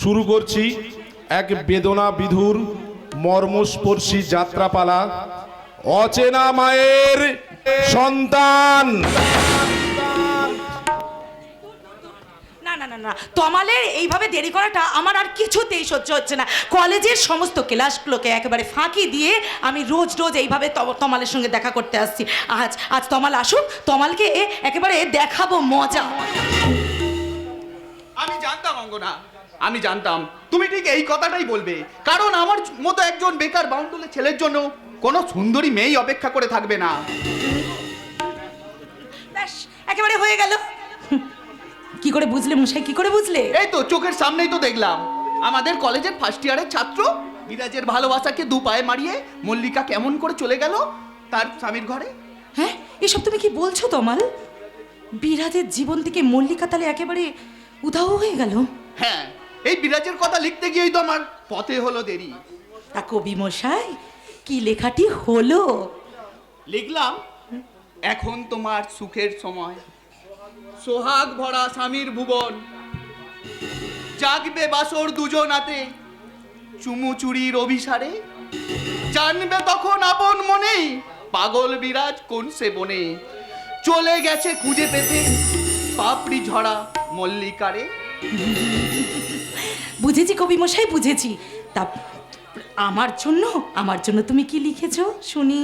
শুরু করছি এক বেদনা বিধুর মর্মস্পর্শী যাত্রাপালা, অচেনা মায়ের সন্তান। না না না না, তমালের এইভাবে দেরি করাটা আমার আর কিছুতেই সহ্য হচ্ছে না। কলেজের সমস্ত ক্লাসগুলোকে একেবারে ফাঁকি দিয়ে আমি রোজ রোজ এইভাবে তমালের সঙ্গে দেখা করতে আসছি। আজ আজ তমাল আসুক, তমালকে একেবারে দেখাবো মজা। আমি জানতাম অঙ্গনা, আমি জানতাম তুমি ঠিক এই কথাটাই বলবে, কারণ আমার মতো একজন বেকার বাউন্ডুলে ছেলের জন্য কোনো সুন্দরী মেয়েই অপেক্ষা করে থাকবে না। ব্যাস, একেবারে হয়ে গেল। কি করে বুঝলে মশাই, কি করে বুঝলে? এই তো চোখের সামনেই তো দেখলাম, আমাদের কলেজের ফার্স্ট ইয়ারের ছাত্র বিরাজের ভালোবাসাকে দু পায়ে মারিয়ে মল্লিকা কেমন করে চলে গেল তার স্বামীর ঘরে। হ্যাঁ, এসব তুমি কি বলছো তমাল? বিরাজের জীবন থেকে মল্লিকা তাহলে একেবারে উধাও হয়ে গেল? হ্যাঁ, এই বিরাজের কথা লিখতে গিয়েই তো আমার পথে হলো দেরি। তা কবি মশাই, কি লেখাটি হলো? লিখলাম, এখন তোমার সুখের সময়, সোহাগ ভরা স্বামীর ভুবন, জাগবে বাসর দুজনাতে চুমু চুরির অভিসারে, জানবে তখন আপন মনে পাগল বিরাজ কোন সে বনে, চলে গেছে খুঁজে পেতে পাপড়ি ঝরা মল্লিকারে। বুঝেছি কবি মশাই, বুঝেছি। তা আমার জন্য তুমি কি লিখেছো শুনি?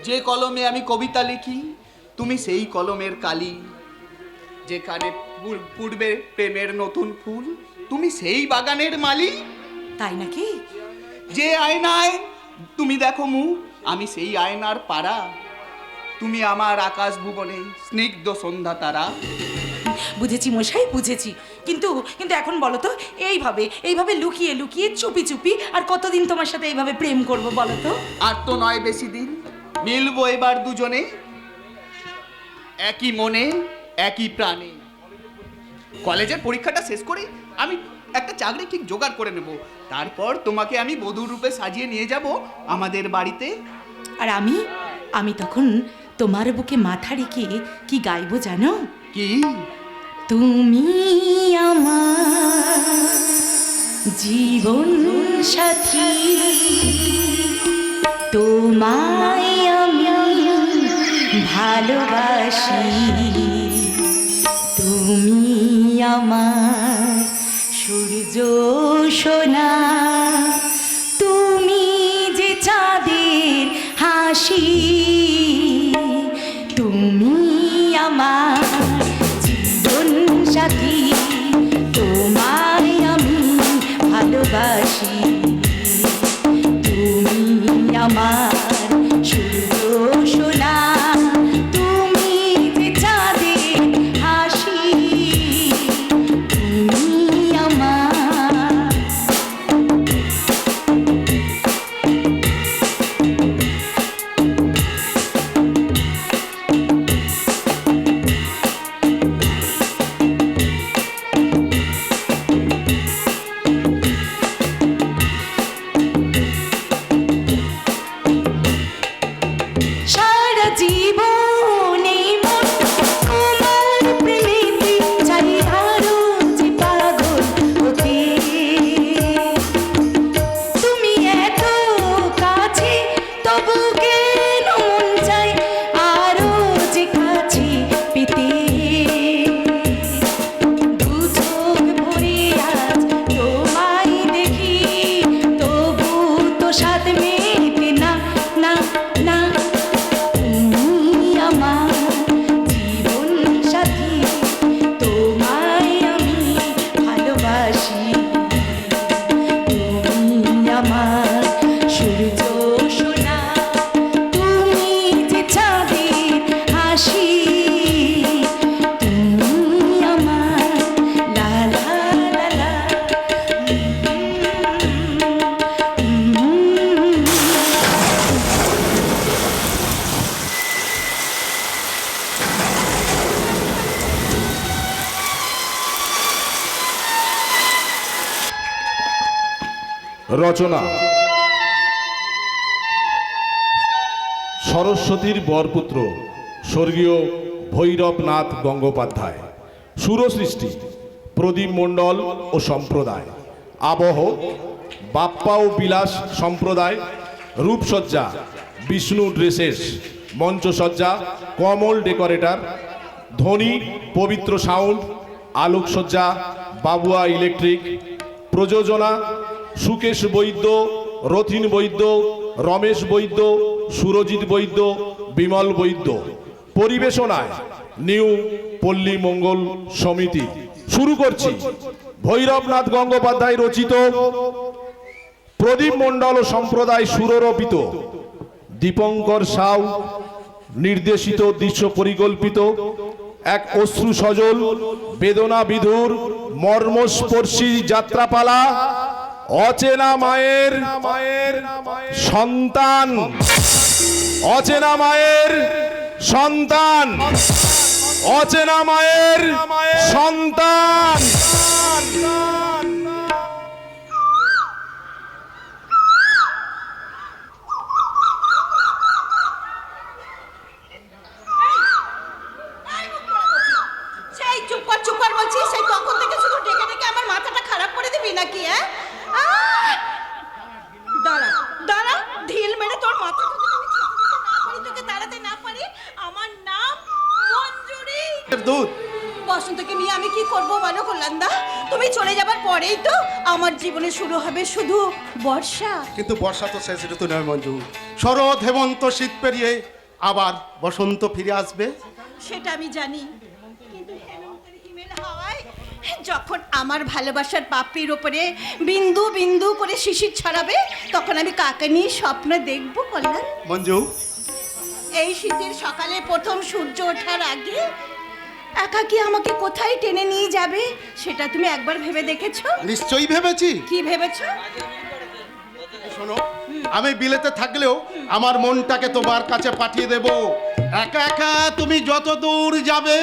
যে কলমে আমি কবিতা লিখি তুমি সেই কলমের কালি, যেখানে পূর্বে প্রেমের নতুন ফুল তুমি সেই বাগানের মালি। তাই নাকি? যে আয়নায় তুমি দেখো মুখ আমি সেই আয়নার পাড়া, তুমি আমার আকাশ ভুবনে স্নিগ্ধ সন্ধ্যা তারা। বুঝেছি মশাই, বুঝেছি। কিন্তু কিন্তু এখন বলো তো, এইভাবে লুকিয়ে লুকিয়ে চুপি চুপি আর কতদিন তোমার সাথে এইভাবে প্রেম করব বলো তো? আর তো নয় বেশি দিন, মিলবো এবার দুজনে একই মনে একই প্রাণে। কলেজের পরীক্ষাটা শেষ করে আমি একটা চাকরি ঠিক জোগাড় করে নেব, তারপর তোমাকে আমি বধূ রূপে সাজিয়ে নিয়ে যাব আমাদের বাড়িতে। আর আমি তখন তোমার বুকে মাথা রেখে কি গাইবো জানো? কি? তুমি আমার জীবন সাথী, তোমায় আমি ভালোবাসি, তুমি আমার সূর্য সোনা, তুমি যে চাঁদের হাসি, তুমি আমার জীবন সাথী, তোমায় আমি ভালোবাসি, তুমি আমার সূর্য সোনা, তুমি যে চাঁদের হাসি, তুমি আমার। সারা জীবন এই মন তোমার প্রেমেতে চাই আরো যে পাগল হতে, তুমি এত কাছে তবু কেন মন চাই আরো যে কাছে পেতে, দু চোখ ভরে আজ তোমায় দেখি তবু তো সাথ মেতে না না না, তুমি আমার জীবন সাথী, তোমায় আমি ভালোবাসি, তুমি আমার সূর্য সোনা, তুমি যে চাঁদের হাসি, তুমি আমার লা লা লা লা। রচনা সরস্বতীর বরপুত্র স্বর্গীয় ভৈরবনাথ গঙ্গোপাধ্যায়। সুরসৃষ্টি প্রদীপ মণ্ডল ও সম্প্রদায়। আবহ বাপ্পা ও বিলাস সম্প্রদায়। রূপসজ্জা বিষ্ণু ড্রেসেস। মঞ্চসজ্জা কমল ডেকোরেটর। ধ্বনি পবিত্র সাউন্ড। আলোকসজ্জা বাবুয়া ইলেকট্রিক। প্রযোজনা সুকেশ বৈদ্য, রথিন বৈদ্য, রমেশ বৈদ্য, সুরজিৎ বৈদ্য, বিমল বৈদ্য। পরিবেশনায় নিউ পল্লী মঙ্গল সমিতি। শুরু করছি ভৈরবনাথ গঙ্গোপাধ্যায় রচিত, প্রদীপ মণ্ডল ও সম্প্রদায় সুররোপিত, দীপঙ্কর সাউ নির্দেশিত, দৃশ্য পরিকল্পিত এক অশ্রু সজল বেদনা বিধুর মর্মস্পর্শী যাত্রাপালা অচেনা মায়ের সন্তান। অচেনা মায়ের সন্তান। অচেনা মায়ের সন্তান। সেই চুপ কর বলছি, সেই তখন থেকে শুধু ডেকে ডেকে আমার মাথাটা খারাপ করে দিবি নাকি? হ্যাঁ, দাঁড়া দাঁড়া, ঢিল মেরে তোর মাথা যদি আমি ছাতে দিতে না পারি, তোকে দাঁড়াতে না পারি। আমার নাম মঞ্জুরি। দুধ বসন্তকে নিয়ে আমি কি করব বলো কল্যাণদা? তুমি চলে যাবার পরেই তো আমার জীবনে শুরু হবে শুধু বর্ষা। কিন্তু বর্ষা তো শেষ ঋতু নয় মঞ্জু। শরৎ হেমন্ত শীত পেরিয়ে আবার বসন্ত ফিরে আসবে। সেটা আমি জানি, কিন্তু হেমন্তের হিমেল হাওয়ায় যখন আমার ভালোবাসার পাপড়ির ওপরে বিন্দু বিন্দু করে শিশির ছড়াবে, তখন আমি কাকে নিয়ে স্বপ্ন দেখবো কল্যাণ? মঞ্জু, এই শীতের সকালে প্রথম সূর্য ওঠার আগে একাকী আমাকে কোথায় টেনে নিয়ে যাবে, সেটা তুমি একবার ভেবে দেখেছো? নিশ্চয়ই ভেবেছি। কি ভেবেছো? শোনো, আমি বিলেতে থাকলেও আমার মনটাকে তোমার কাছে পাঠিয়ে দেব। একা একা তুমি যত দূর যাবে।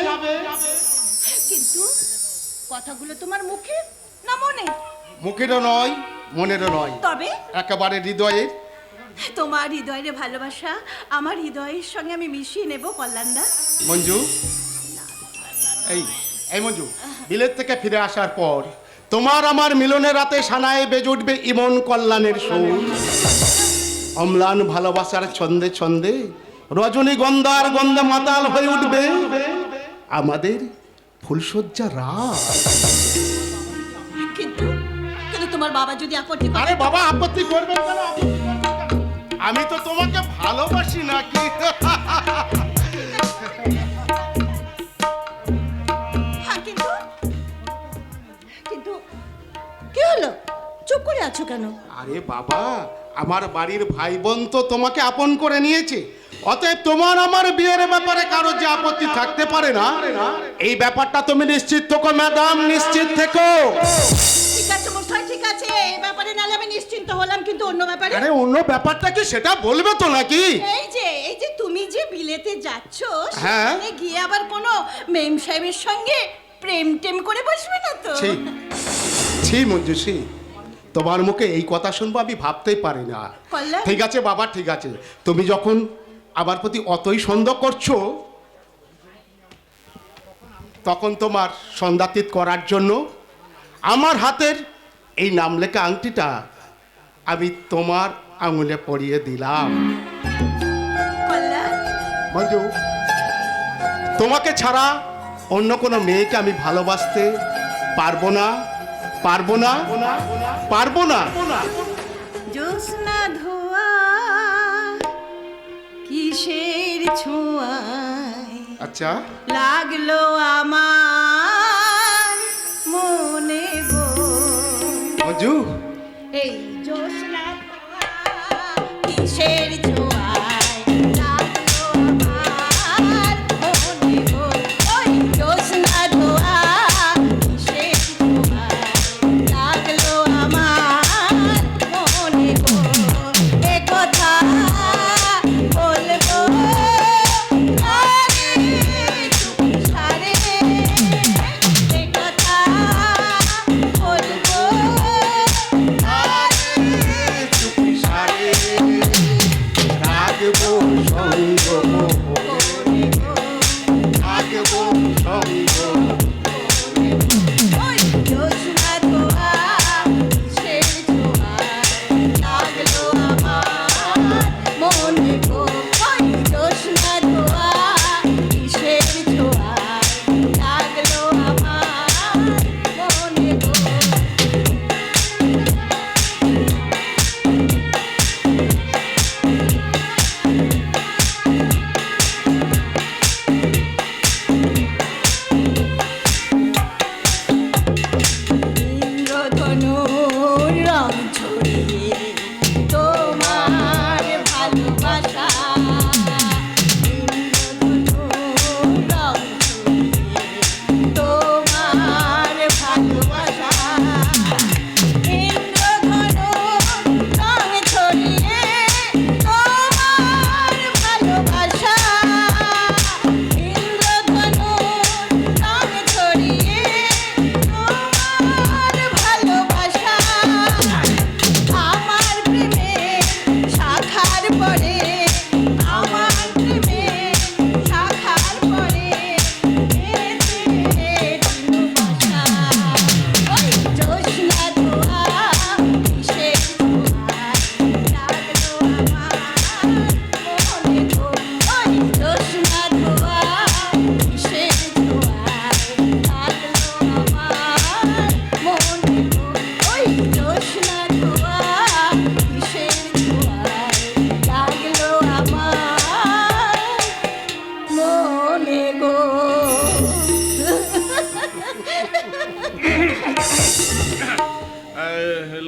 কিন্তু কথাগুলো তোমার মুখে না মনে? মুখেরও নয়, মনেরও নয়, তবে একেবারে হৃদয়ের। তোমার হৃদয়ের ভালোবাসা আমার হৃদয়ের সঙ্গে আমি মিশিয়ে নেব কল্যাণদা। মঞ্জু, এই এই মঞ্জু, বিলেত থেকে ফিরে আসার পর তোমার আমার মিলনের রাতে সানায় বেজে উঠবে ইমন কল্যাণের সুর। অম্লান ভালোবাসার ছন্দে ছন্দে রজনীগন্ধার গন্ধে মাতাল হয়ে উঠবে আমাদের ফুলসজ্জা রাত। কিন্তু কিন্তু তোমার বাবা যদি আপত্তি করে? আরে বাবা আপত্তি করবে কেন? আমি তো তোমাকে ভালোবাসি নাকি? হ্যাঁ, কিন্তু কিন্তু কি হলো? চুপ করে আছো কেন? আরে বাবা, আমার বাড়ির ভাই বোন তো তোমাকে আপন করে নিয়েছে, অতএব তোমার আমার বিয়ের ব্যাপারে কারো যে আপত্তি থাকতে পারে না, এই ব্যাপারটা তুমি নিশ্চিত থেকো ম্যাডাম, নিশ্চিত থেকো। ঠিক আছে মশাই, ঠিক আছে, এই ব্যাপারে নালে আমি নিশ্চিন্ত হলাম, কিন্তু অন্য ব্যাপারে? আরে অন্য ব্যাপারটা কি সেটা বলবে তো নাকি? এই যে তুমি যে বিলেতে যাচ্ছ, হ্যাঁ। সেখানে গিয়ে আবার কোনো মেম সাহেবের সঙ্গে প্রেম টেম করে বসবে না তো? ছি ছি মঞ্জুষী, তোমার মুখে এই কথা শুনবো আমি ভাবতেই পারি না। কল্যাণ? ঠিক আছে বাবা, ঠিক আছে, তুমি যখন আমার প্রতি অতই সন্দেহ করছো, তখন তোমার সন্ধ্যাতীত করার জন্য আমার হাতের এই নাম লেখা আংটিটা আমি তোমার আঙুলে পরিয়ে দিলাম। কল্যাণ? মঞ্জু, তোমাকে ছাড়া অন্য কোনো মেয়েকে আমি ভালোবাসতে পারবো না, পারবো না, পারবো না। জ্যোৎস্না ধোয়া কিসের ছোঁয়ায় আচ্ছা, লাগলো আমার মনে গো। মঞ্জু, এই জ্যোৎস্না ধোয়া কিসের ছোঁয়ায় লাগলো আমার মনে গো। ওই জ্যোৎস্না ধোয়া কিসের ছোঁয়ায় লাগলো আমার মনে গো। এ কথা বলবো আরে তুমি সারে, এ কথা বলবো চুপি সারে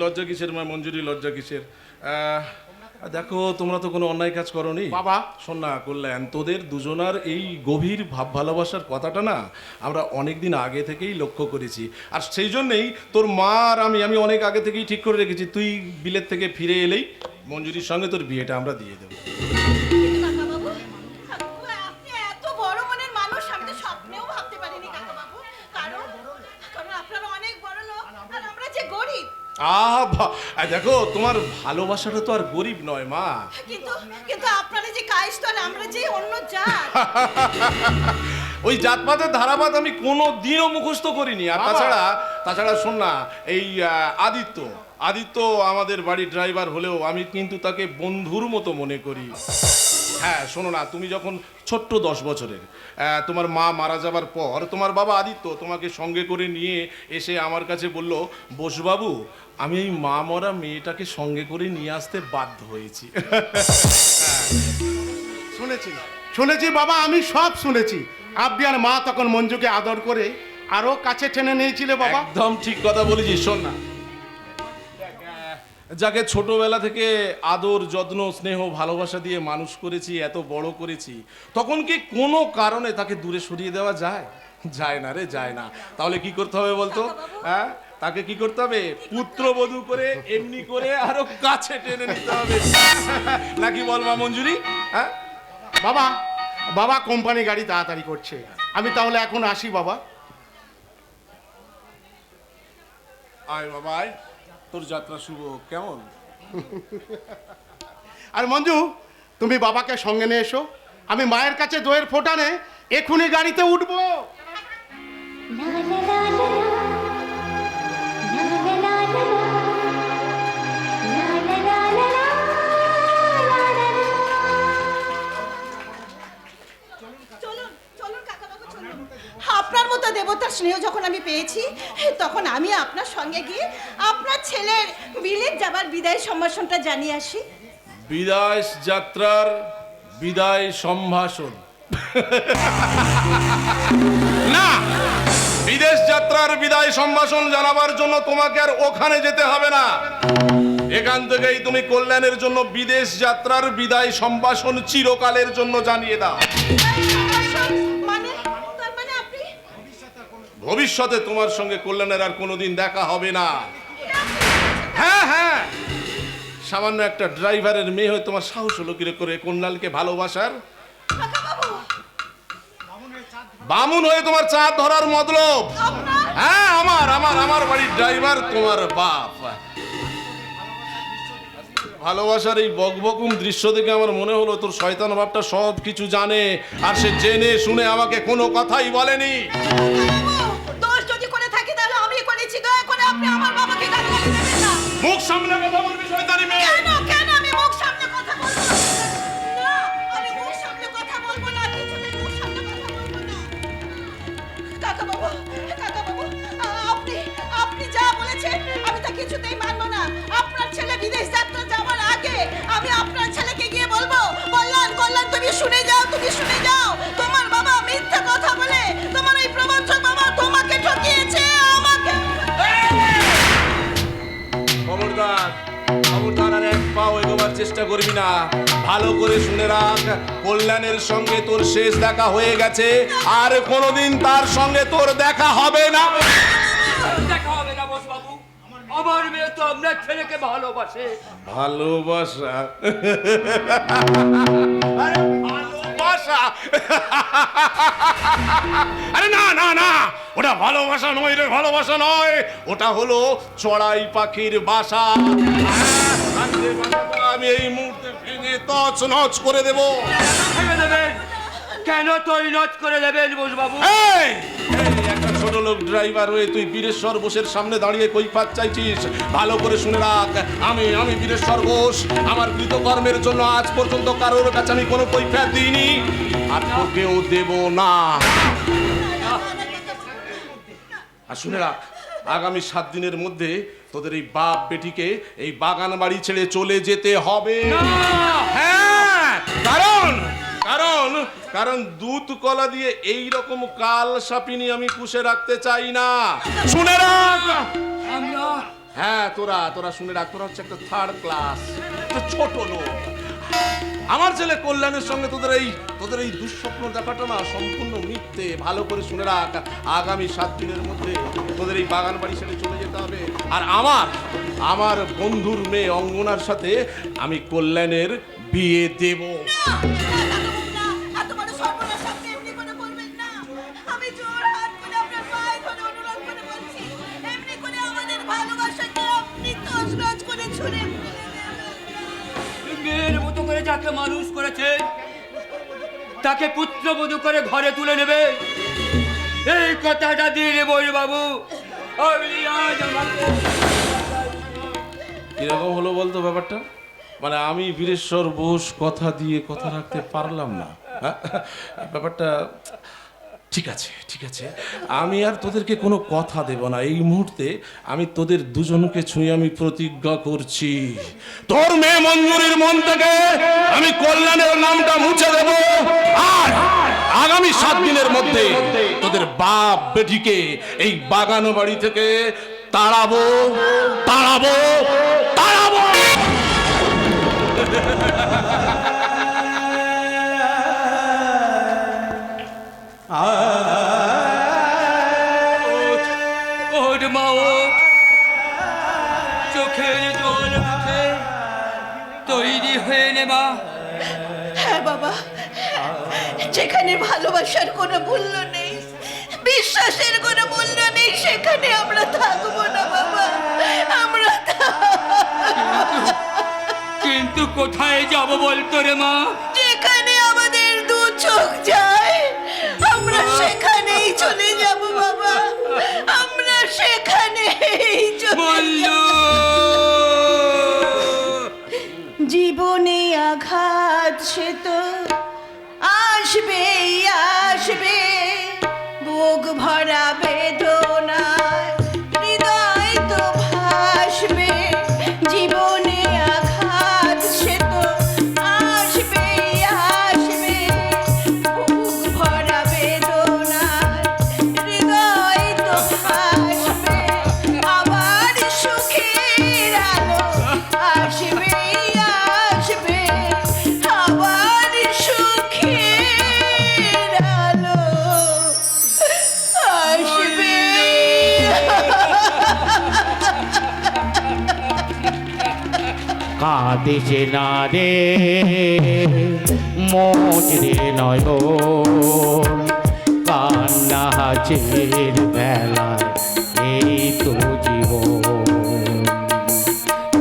লজ্জা কিসের মা মঞ্জুরি, লজ্জা কিসের? দেখো, তোমরা তো কোনো অন্যায় কাজ করোনি বাবা। শোন না কল্যাণ, তোদের দুজনার এই গভীর ভাব ভালোবাসার কথাটা না আমরা অনেক দিন আগে থেকেই লক্ষ্য করেছি। আর সেই জন্যেই তোর মা আর আমি অনেক আগে থেকেই ঠিক করে রেখেছি, তুই বিলেত থেকে ফিরে এলেই মঞ্জুরির সঙ্গে তোর বিয়েটা আমরা দিয়ে দেবো। কাকাবাবু, আপনি এত বড় মনের মানুষ আমি তো স্বপ্নেও ভাবতে পারিনি কাকাবাবু। কারণ আপনারা অনেক বড় লোক আর আমরা যে গরিব। দেখো, তোমার ভালোবাসাটা তো আর গরিব নয় মা। কিন্তু আপনারা যে কায়স্থল, আমরা যে অন্য জাত। ওই জাতপাতের ধারাপাত আমি কোনো দিনও মুখস্থ করিনি। আর তাছাড়া শোন না, এই আদিত্য আমাদের বাড়ির ড্রাইভার হলেও আমি কিন্তু তাকে বন্ধুর মতো মনে করি। হ্যাঁ শোনো না, তুমি যখন ছোট্ট 10 বছরের, তোমার মা মারা যাবার পর তোমার বাবা আদিত্য তোমাকে সঙ্গে করে নিয়ে এসে আমার কাছে বলল, বসবাবু আমি এই মা মরা মেয়েটাকে সঙ্গে করে নিয়ে আসতে বাধ্য হয়েছি। শুনেছি বাবা, আমি সব শুনেছি। আপনি আর মা তখন মঞ্জুকে আদর করে আরো কাছে টেনে নিয়েছিলে বাবা। একদম ঠিক কথা বলেছিস। শোন না, যাকে ছোটবেলা থেকে আদর যত্ন স্নেহ ভালোবাসা দিয়ে মানুষ করেছি, এত বড় করেছি, তখন কি কোনো কারণে তাকে দূরে সরিয়ে দেওয়া যায়? যায় না রে, যায় না। তাহলে কি করতে হবে বলতো? হ্যাঁ, তাকে কি করতে হবে? পুত্রবধূ করে এমনি করে আরো কাছে টেনে নিতে হবে, নাকি বল মা মঞ্জুরি? হ্যাঁ বাবা কোম্পানি গাড়ি তাড়াতাড়ি করছে, আমি তাহলে এখন আসি বাবা। আয় বাবা আয়, তোর যাত্রা শুভ। কেমন? আর মঞ্জু, তুমি বাবাকে সঙ্গে নিয়ে এসো, আমি মায়ের কাছে দইয়ের ফোঁটা নে এক্ষুনি গাড়িতে উঠবো। আপনার মতো দেবতার স্নেহ যখন আমি পেয়েছি, তখন আমি আপনার সঙ্গে গিয়ে আপনার ছেলের বিলেত যাবার বিদায় সম্ভাষণটা জানিয়ে আসি। বিদায় যাত্রার বিদায় সম্ভাষণ না, বিদেশ যাত্রার বিদায় সম্ভাষণ জানাবার জন্য তোমাকে আর ওখানে যেতে হবে না। এখান থেকেই তুমি কল্যাণের জন্য বিদেশ যাত্রার বিদায় সম্ভাষণ চিরকালের জন্য জানিয়ে দাও। ভবিষ্যতে তোমার সঙ্গে কল্যাণের আর কোনোদিন দেখা হবে না। হ্যাঁ, সামান্য একটা ড্রাইভারের মেয়ে হয়ে তোমার সাহস হলো কি করে কল্যাণকে ভালোবাসার? বামুন হয়ে তোমার চাঁদ ধরার মতলব? হ্যাঁ, আমার বাড়ির ড্রাইভার তোমার বাপ। ভালোবাসার এই বকবকুম দৃশ্য দেখে আমার মনে হলো তোর শয়তান বাপটা সব কিছু জানে, আর সে জেনে শুনে আমাকে কোনো কথাই বলেনি। মুখ সামনে কথা বলবি শয়তানি মেয়ে। কেন আমি মুখ সামনে কথা বলবো না? আমি মুখ সামনে কথা বলবো না, কিছুতেই মুখ সামনে কথা বলবো না। কাকাবাবু, আপনি যা বলেছেন আমি তা কিছুতেই মানবো না। আপনার ছেলে বিদেশ যাত্রা যাওয়ার আগে আমি আপনার ছেলেকে গিয়ে বলবো, কল্যাণ তুমি শুনে যাও, তোমার বাবা মিথ্যা কথা বলে, তোমার এই প্রবঞ্চক বাবা তোমাকে ঠকিয়েছে, আমাকে। খবরদার আর এক পাও এগোবার চেষ্টা করবি না। ভালো করে শুনে রাখ, কল্যাণের সঙ্গে তোর শেষ দেখা হয়ে গেছে, আর কোনোদিন তার সঙ্গে তোর দেখা হবে না। দেখা হবে না বসবাবু, আমার মেয়ে তো আপনার ছেলেকে ভালোবাসে। ভালোবাসা? আরে না, ওটা ভালোবাসা নয় রে, ভালোবাসা নয়, ওটা হলো চড়াই পাখির বাসা। আমি এই মুহূর্তে ভেঙে তছনছ করে দেব। কেন তৈনচ করে দেবেন বসবাবু? একটা ছোট লোক ড্রাইভার হয়ে তুই বীরেশ্বর বোসের সামনে দাঁড়িয়ে কৈফিয়ত চাইছিস? ভালো করে শুনে রাখ, আমি বীরেশ্বর বোস, আমার কৃতকর্মের জন্য আজ পর্যন্ত কারোর কাছে আমি কোনো কৈফিয়ত দিইনি, আর তোকেও দেব না। আর শুনে রাখ, আগামী 7 দিনের মধ্যে তোদের এই বাপ বেটিকে এই বাগান বাড়ি ছেড়ে চলে যেতে হবে। হ্যাঁ, কারণ দুধ কলা দিয়ে এই রকম কাল সাপিনি আমি পুষে রাখতে চাই না। শুনে রাখ, হ্যাঁ তোরা তোরা শুনে রাখ, তোরা হচ্ছে একটা থার্ড ক্লাস, একটা ছোট লোক। আমার ছেলে কল্যাণের সঙ্গে তোদের এই দুঃস্বপ্ন দেখাটা না সম্পূর্ণ মিথ্যে। ভালো করে শুনে রাখ, আগামী 7 দিনের মধ্যে তোদের এই বাগান বাড়ি ছেড়ে চলে যেতে হবে। আর আমার বন্ধুর মেয়ে অঙ্গনার সাথে আমি কল্যাণের বিয়ে দেব। এত বড় সর্বনাশ আপনি এমনি করে বলবেন না। আমি জোর হাত করে আপনার পায়ে ধরে অনুরোধ করে বলছি, এমনি করে আমাদের ভালোবাসাকে আপনি তছনছ করে ছুঁড়ে ফেলে দেবেন। মেয়ের মতো করে যাকে মানুষ করেছে তাকে পুত্রবধূ করে ঘরে তুলে নেবে, এই কথাটা দিয়ে নেবই বাবু। আপনি আজ আমাকে কিরকম হলো বলতো ব্যাপারটা? মানে আমি বীরেশ্বর বোস কথা দিয়ে কথা রাখতে পারলাম না, হ্যাঁ? ব্যাপারটা ঠিক আছে, ঠিক আছে, আমি আর তোদেরকে কোনো কথা দেব না। এই মুহূর্তে আমি তোদের দুজনকে ছুঁয়ে আমি প্রতিজ্ঞা করছি, তোর মেয়ে মঞ্জুরির মন থেকে আমি কল্যাণের নামটা মুছে দেব। আর আগামী 7 দিনের মধ্যে তোদের বাপ বেটিকে এই বাগান বাড়ি থেকে তাড়াবো, তাড়াবো, তাড়াবো। ওঠ মা ওঠ, চোখের জল মুখে তৈরি হয়ে নে মা। হ্যাঁ বাবা, যেখানে ভালোবাসার কোনো মূল্য নেই, বিশ্বাসের কোনো মূল্য নেই, সেখানে আমরা থাকবো না বাবা, আমরা কিন্তু কোথায় যাব বলতো রে মা? যেখানে আমাদের দু চোখ যায় আমরা সেখানেই চলে যাব বাবা, আমরা সেখানেই চলে বললো জীবনে আঘাত সে তো আসবেই আসবে, বুক ভরা বেদনা হৃদয় তো ভাসবে, জীবনে আঘাত সে তো আসবেই আসবে, বুক ভরা বেদনা হৃদয় তো ভাসবে, আবার সুখের আলো আসবে আসবে, আবার সুখের আলো আসবে। কাঁদিস না রে মোচ রে নয়, কান্না হাসির বেলায় এই তো জীবন।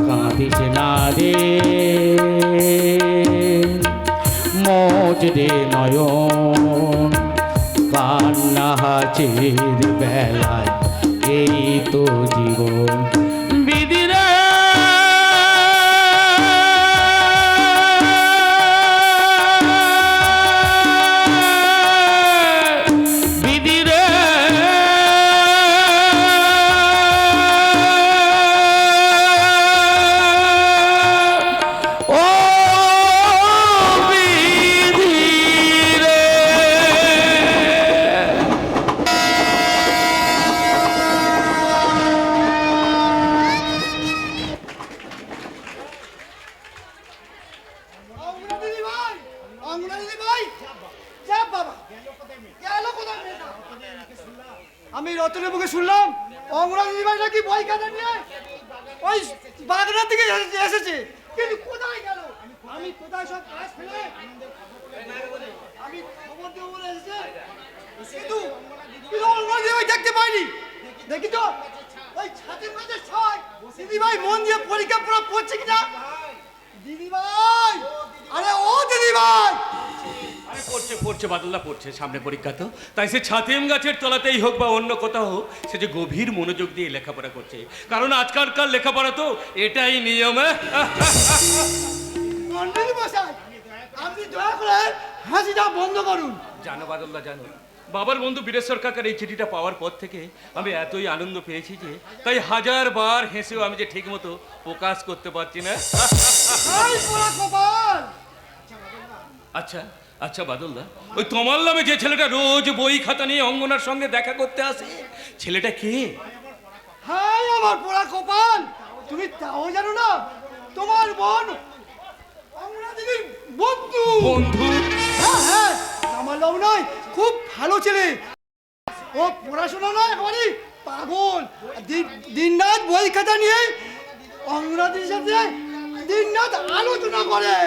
কাঁদিস না রে মোচ রে নয়ন, কান্না হাসির বেলায় এই তো জীবন। বিদিরে বিদিরে ও বিদিরে আমি রতনের মুখে শুনলাম অঙ্গনা দিদিভাই নাকি বই খাতা নিয়ে ওই বাগনার দিকে এসেছে, কিন্তু কোথায় গেল? আমি কোথায় সব কাজ ফেলে আমি খবর দেবো বলে এসেছে, কিন্তু অঙ্গনা দিদিভাই দেখতে পাইনি। দেখি তো ওই ছাতের কাছে ছয় দিদিভাই মন দিয়ে পরীক্ষা পড়ছে কিনা। দিদিভাই, আরে ও দিদিভাই, আরে পড়ছে পড়ছে বাদলদা পড়ছে, সামনে পরীক্ষা তো, তাই সে ছাতিম গাছের তলাতেই হোক বা অন্য কোথাও হোক, সে যে গভীর মনোযোগ দিয়ে লেখাপড়া করছে, কারণ আজকালকার লেখাপড়া তো এটাই নিয়মে। মন্ডলী মশাই, আপনি দয়া করে হাসিটা বন্ধ করুন। জানো বাদলদা জানো, বাবার বন্ধু বীরেশ্বর কাকার এই চিঠিটা পাওয়ার পর থেকে আমি এতই আনন্দ পেয়েছি যে তাই 1000 বার হেসেও আমি যে ঠিক মতো প্রকাশ করতে পারছি না। এই পোড়া কপাল! আচ্ছা আচ্ছা বাদলদা, ওই তোমার নামে যে ছেলেটা রোজ বই খাতা নিয়ে অঙ্গনার সঙ্গে দেখা করতে আসে, ছেলেটা কে? হাই আমার পোড়া কপাল, তুমি তাও জানো না তোমার বোন অমরা দিদির বন্ধু। বন্ধু? হ্যাঁ হ্যাঁ, আমার লোক নয়, খুব ভালো ছেলে। ও পড়াশোনা নয় একেবারে পাগল, দিন রাত বই খাতা নিয়ে অমরাদের সাথে দিন রাত আলোচনা করে।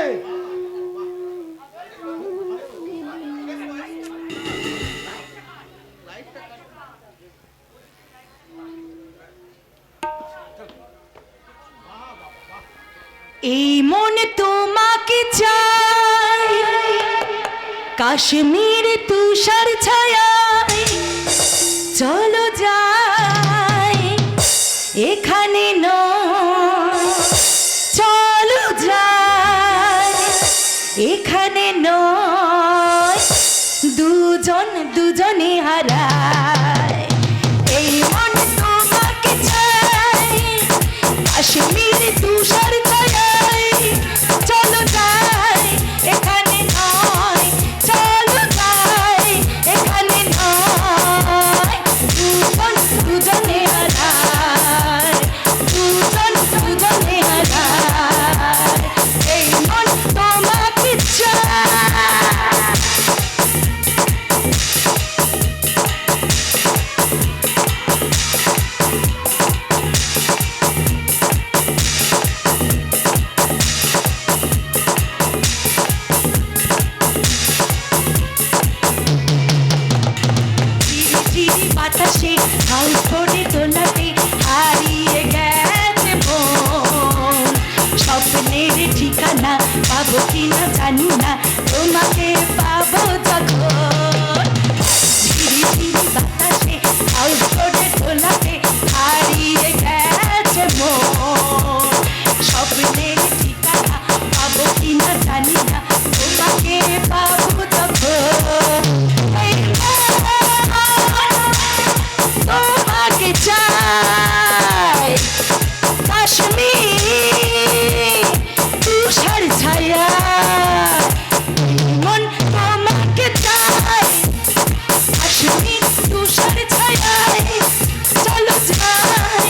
এই মন তোমাকে চাই, কাশ্মীর তুষার ছায়ায় চলো যাই, এখানে নয় চলো যাই, এখানে নয় দুজন দুজনে হারায়। এই মন তোমাকে চাই, কাশ্মীর তুষার ছায়ায় চলো যাই, এখানে নয় চলো যাই, এখানে নয় দুজন দুজনে হারায়, দুজন দুজনে হারায়। এই মন তোমাকে চাই। ঝিরি বাতাসে হাউস বোটে দোলাতে হারিয়ে গেছে মন, স্বপ্নের ঠিকানা পাবো কিনা জানি না, তোমাকে পাবো যখন। ঝিরি ঝিরি বাতাসে হাউস বোটে দোলাতে হারিয়ে গেছে মন, স্বপ্নের ঠিকানা পাবো কিনা জানি না, তোমাকে পাবো যখন। তোমাকে চাই, কাশ্মীর তুষার ছায়া, মন তোমাকে চাই, কাশ্মীর তুষার ছায়ায় চলো যাই,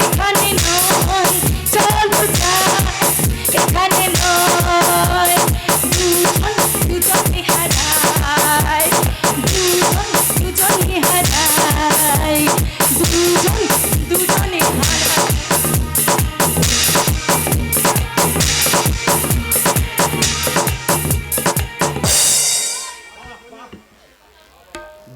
এখানে নয় চলো যাই, এখানে নয় দুজন দুজনে হারায়, দুজন দুজনে হারায়, দুজন দুজনে হারায়।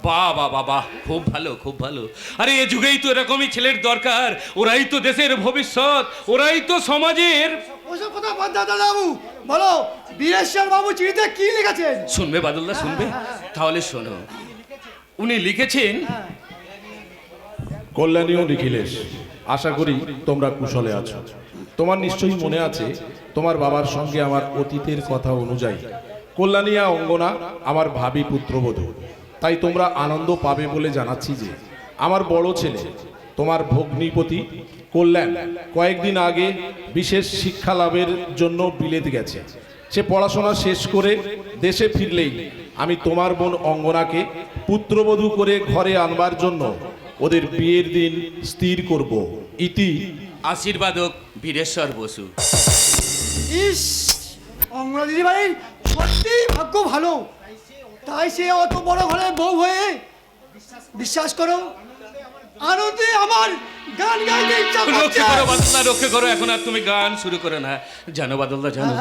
বাহ বাহ বাহ বাহ, খুব ভালো খুব ভালো। আরে এ যুগেই তো এরকমই ছেলের দরকার, ওরাই তো দেশের ভবিষ্যৎ, ওরাই তো সমাজের। ওসব কথা বাদ দাও দাদা বাবু, বলো বীরেশ্বর বাবু চিঠিতে কি লিখেছেন? শুনবে বাদলদা, শুনবে? তাহলে শোনো। উনি লিখেছেন, কল্যাণীও নিখিলেশ, আশা করি তোমরা কুশলে আছো। তোমার নিশ্চয়ই মনে আছে তোমার বাবার সঙ্গে আমার অতীতের কথা অনুযায়ী কল্যাণীয়া অঙ্গনা আমার ভাবী পুত্রবধূ। তাই তোমরা আনন্দ পাবে বলে জানাচ্ছি যে আমার বড় ছেলে তোমার ভগ্নিপতি কল্যাণ কয়েকদিন আগে বিশেষ শিক্ষা লাভের জন্য বিলেত গেছে। সে পড়াশোনা শেষ করে দেশে ফিরলেই আমি তোমার বোন অঙ্গনাকে পুত্রবধূ করে ঘরে আনবার জন্য ওদের বিয়ের দিন স্থির করব। ইতি আশীর্বাদক বীরেশ্বর বসু। ইস, অমরা দিদি ভাই সত্যি ভাগ্য ভালো, তাই সে অত বড় ঘরের বউ হয়ে, বিশ্বাস করো আনন্দে আমার গান গাইতে ইচ্ছা রক্ষে করছে। করো বাদলদা, রক্ষে করো, এখন আর তুমি গান শুরু করো না। জানো বাদলদা, জানো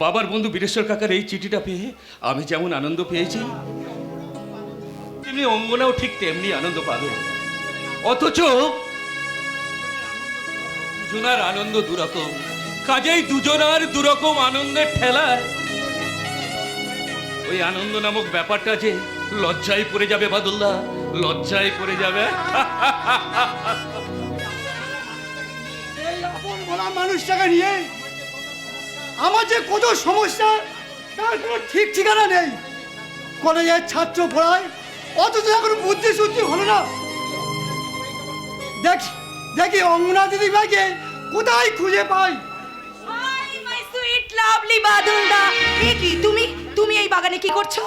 বাবার বন্ধু বীরেশ্বর কাকার এই চিঠিটা পেয়ে আমি যেমন আনন্দ পেয়েছি, তিনি অঙ্গনাও ঠিক তেমনি আনন্দ পাবে। অথচ দুজনার আনন্দ দুরকম, কাজেই দুজনার দুরকম আনন্দের ঠেলায় ওই আনন্দ নামক ব্যাপারটা যে লজ্জায় পড়ে যাবে বাদলদা, লজ্জায় পড়ে যাবে। এই আপন বলা মানুষটাকে নিয়ে আমার যে কত সমস্যা তার কোনো ঠিক ঠিকানা নেই। কলেজের ছাত্র পড়ায়, অথচ এখন বুদ্ধি শুদ্ধি হলো না। দেখি অঙ্গনা দিদি ভাইকে কোথায় খুঁজে পাই। হাই মাই সুইট লাভলি বাদলদা, এ কি তুমি তুমি এই বাগানে কি করছো?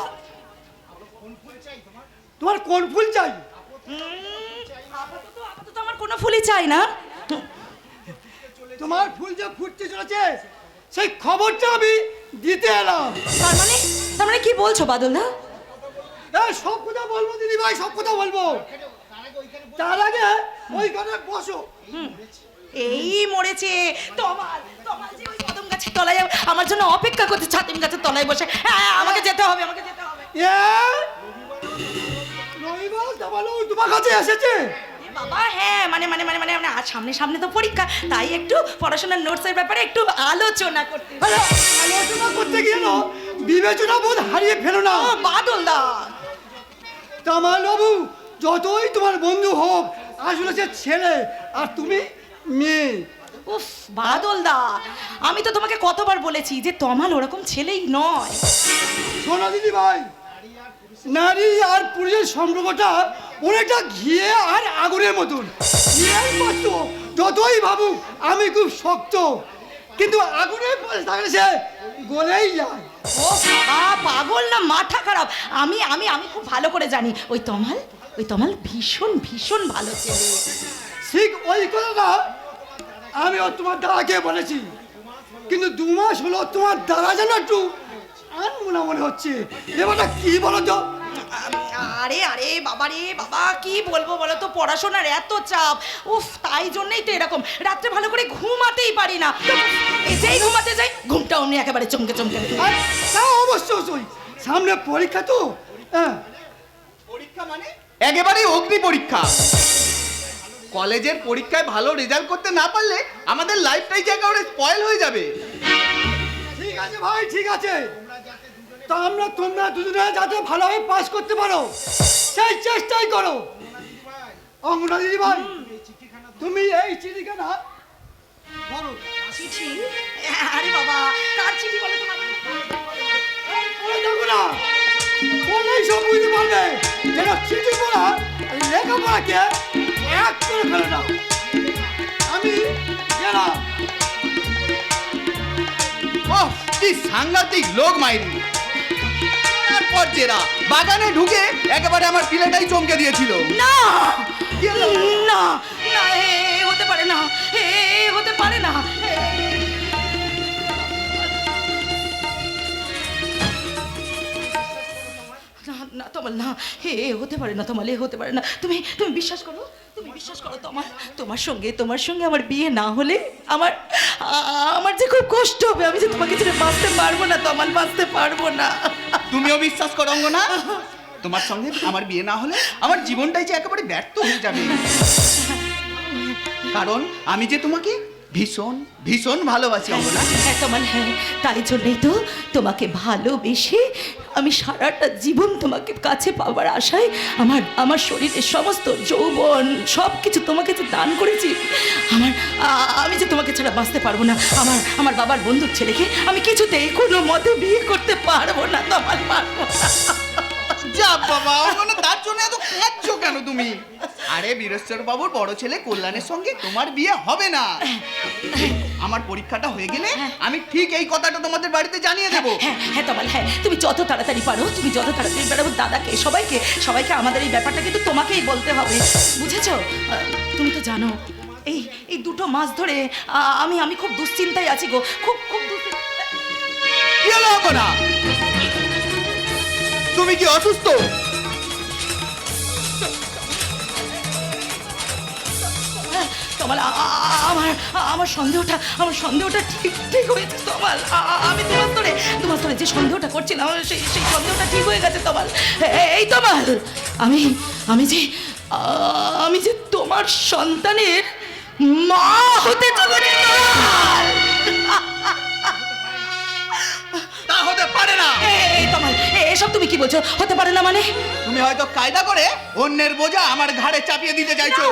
তোমার কোন ফুল চাই? আপাতত আমার কোনো ফুলই চাই না। তোমার ফুল যে ফুটতে চলেছে সেই খবরটা আমি দিতে এলাম। তার মানে কি বলছো বাদলদা? সব কথা বলবো দিদি ভাই, সব কথা বলবো। তার আগে ওইখানে বসো। এই মরেছে তমাল, তমাল যে ওই কদম গাছের তলায় আমার জন্য অপেক্ষা করছে, ছাতিম গাছের তলায় বসে। হ্যাঁ, আমাকে যেতে হবে, আমাকে যেতে হবে। রবিবার দাবালো তোমার কাছে এসেছে? এ বাবা, হ্যাঁ, মানে মানে মানে মানে মানে সামনে সামনে তো পরীক্ষা, তাই একটু পড়াশোনার নোটসের ব্যাপারে একটু আলোচনা করতে। আলোচনা করতে গিয়ে না বিবেচনা বোধ হারিয়ে ফেলো না বাদলদা। তামাল বাবু যতই তোমার বন্ধু হোক, আসলে সে ছেলে আর তুমি মেয়ে। উফ বাদলদা, আমি তো তোমাকে কতবার বলেছি যে তমাল ওরকম ছেলেই নয়। শোনো দিদি ভাই, নারী আর পুরুষের সম্পর্কটা অনেকটা ঘিয়ে আর আগুনের মতন। ঘিয়ের পাত্র যতই ভাবুক আমি খুব শক্ত, কিন্তু আগুনের পাশে থাকলে সে গলেই যায়। ও বাবা, পাগল না মাথা খারাপ? আমি আমি আমি খুব ভালো করে জানি ওই তমাল ভীষণ ভীষণ ভালো ছেলে। ঠিক ওই কথাটা আমিও তোমার দাদাকে বলেছি, কিন্তু 2 মাস হলো তোমার দাদা যেন একটু আনমনা মনে হচ্ছে। এবারটা কি বলো তো? আরে আরে বাবা রে বাবা, কি বলবো বলো তো, পড়াশোনার এত চাপ, উফ, তাই জন্যই তো এরকম। রাত্রে ভালো করে ঘুমাতেই পারি না, যেই ঘুমাতে যাই ঘুমটা অমনি একেবারে চমকে চমকে। তা অবশ্যই, সামনে পরীক্ষা তো। পরীক্ষা মানে একেবারেই অগ্নি পরীক্ষা। কলেজের পরীক্ষায় ভালো রেজাল্ট করতে না পারলে আমাদের লাইফটাই যে একেবারে স্পয়েল হয়ে যাবে। ঠিক আছে ভাই, ঠিক আছে, তা তোমরা দুজনে যাতে ভালোভাবে পাস করতে পারো সেই চেষ্টাই করো। অঙ্গনা দিদি ভাই, তুমি এই চিঠিখানা ধরো। চিঠি? আরে বাবা, কার চিঠি বলো তোমার? দেখো না, বলেই সব বুঝতে পারবে যেন চিঠি পড়া লেখাপড়াকে এক করে ফেলে না। আমি গেলাম। ওহ, কি সাংঘাতিক লোক মাইরি। তারপর জেরা বাগানে ঢুকে একেবারে আমার পিলেটাই চমকে দিয়েছিল। না না না, এ হতে পারে না, এ হতে পারে না। না তোমার না, হে হতে পারে না, তোমার এ হতে পারে না। তুমি তুমি বিশ্বাস করো, তুমি বিশ্বাস করো, তোমার সঙ্গে আমার বিয়ে না হলে আমার যে খুব কষ্ট হবে। আমি যে তোমাকে ছেড়ে বাঁচতে পারবো না, তোমার বাঁচতে পারবো না। তুমিও বিশ্বাস করো অঙ্গনা, তোমার সঙ্গে আমার বিয়ে না হলে আমার জীবনটাই যে একেবারে ব্যর্থ হয়ে যাবে। কারণ আমি যে তোমাকে ভীষণ ভীষণ ভালোবাসি অঙ্গনা। হ্যাঁ তোমার, হ্যাঁ, তাই জন্যই তো তোমাকে ভালোবেসে আমি সারাটা জীবন তোমাকে কাছে পাওয়ার আশায় আমার শরীরের সমস্ত যৌবন সব কিছু তোমাকে যে দান করেছি। আমি যে তোমাকে ছাড়া বাঁচতে পারবো না। আমার বাবার বন্ধুর ছেলেকে আমি কিছুতেই কোনো মতে বিয়ে করতে পারবো না, তোমার পারবো না। যা বাবা, অঙ্গনা তার জন্য এত কাঁদছো কেন তুমি? আরে বীরেশ্বর বাবুর বড় ছেলে কল্যাণের সঙ্গে তোমার বিয়ে হবে না। আমার পরীক্ষাটা হয়ে গেলে আমি ঠিক এই কথাটা তোমাদের বাড়িতে জানিয়ে দেবো। হ্যাঁ তোমার, হ্যাঁ, তুমি যত তাড়াতাড়ি পারো দাদাকে সবাইকে আমাদের এই ব্যাপারটা কিন্তু তোমাকেই বলতে হবে, বুঝেছো? তুমি তো জানো এই 2 মাস ধরে আমি খুব দুশ্চিন্তায় আছি গো, খুব কি হলো অঙ্গনা? তুমি কি অসুস্থ? তোমার আমার সন্দেহটা ঠিক হয়েছে তোমার। আমি তোমার ধরে যে সন্দেহটা করছিলাম সেই সন্দেহটা ঠিক হয়ে গেছে তোমার। এই তোমার, আমি যে তোমার সন্তানের মা হতে চলেছি। তা হতে পারে না। এই তোমার, এসব তুমি কি বলছো? হতে পারে না মানে? তুমি হয়তো কায়দা করে অন্যের বোঝা আমার ঘাড়ে চাপিয়ে দিতে চাইছো।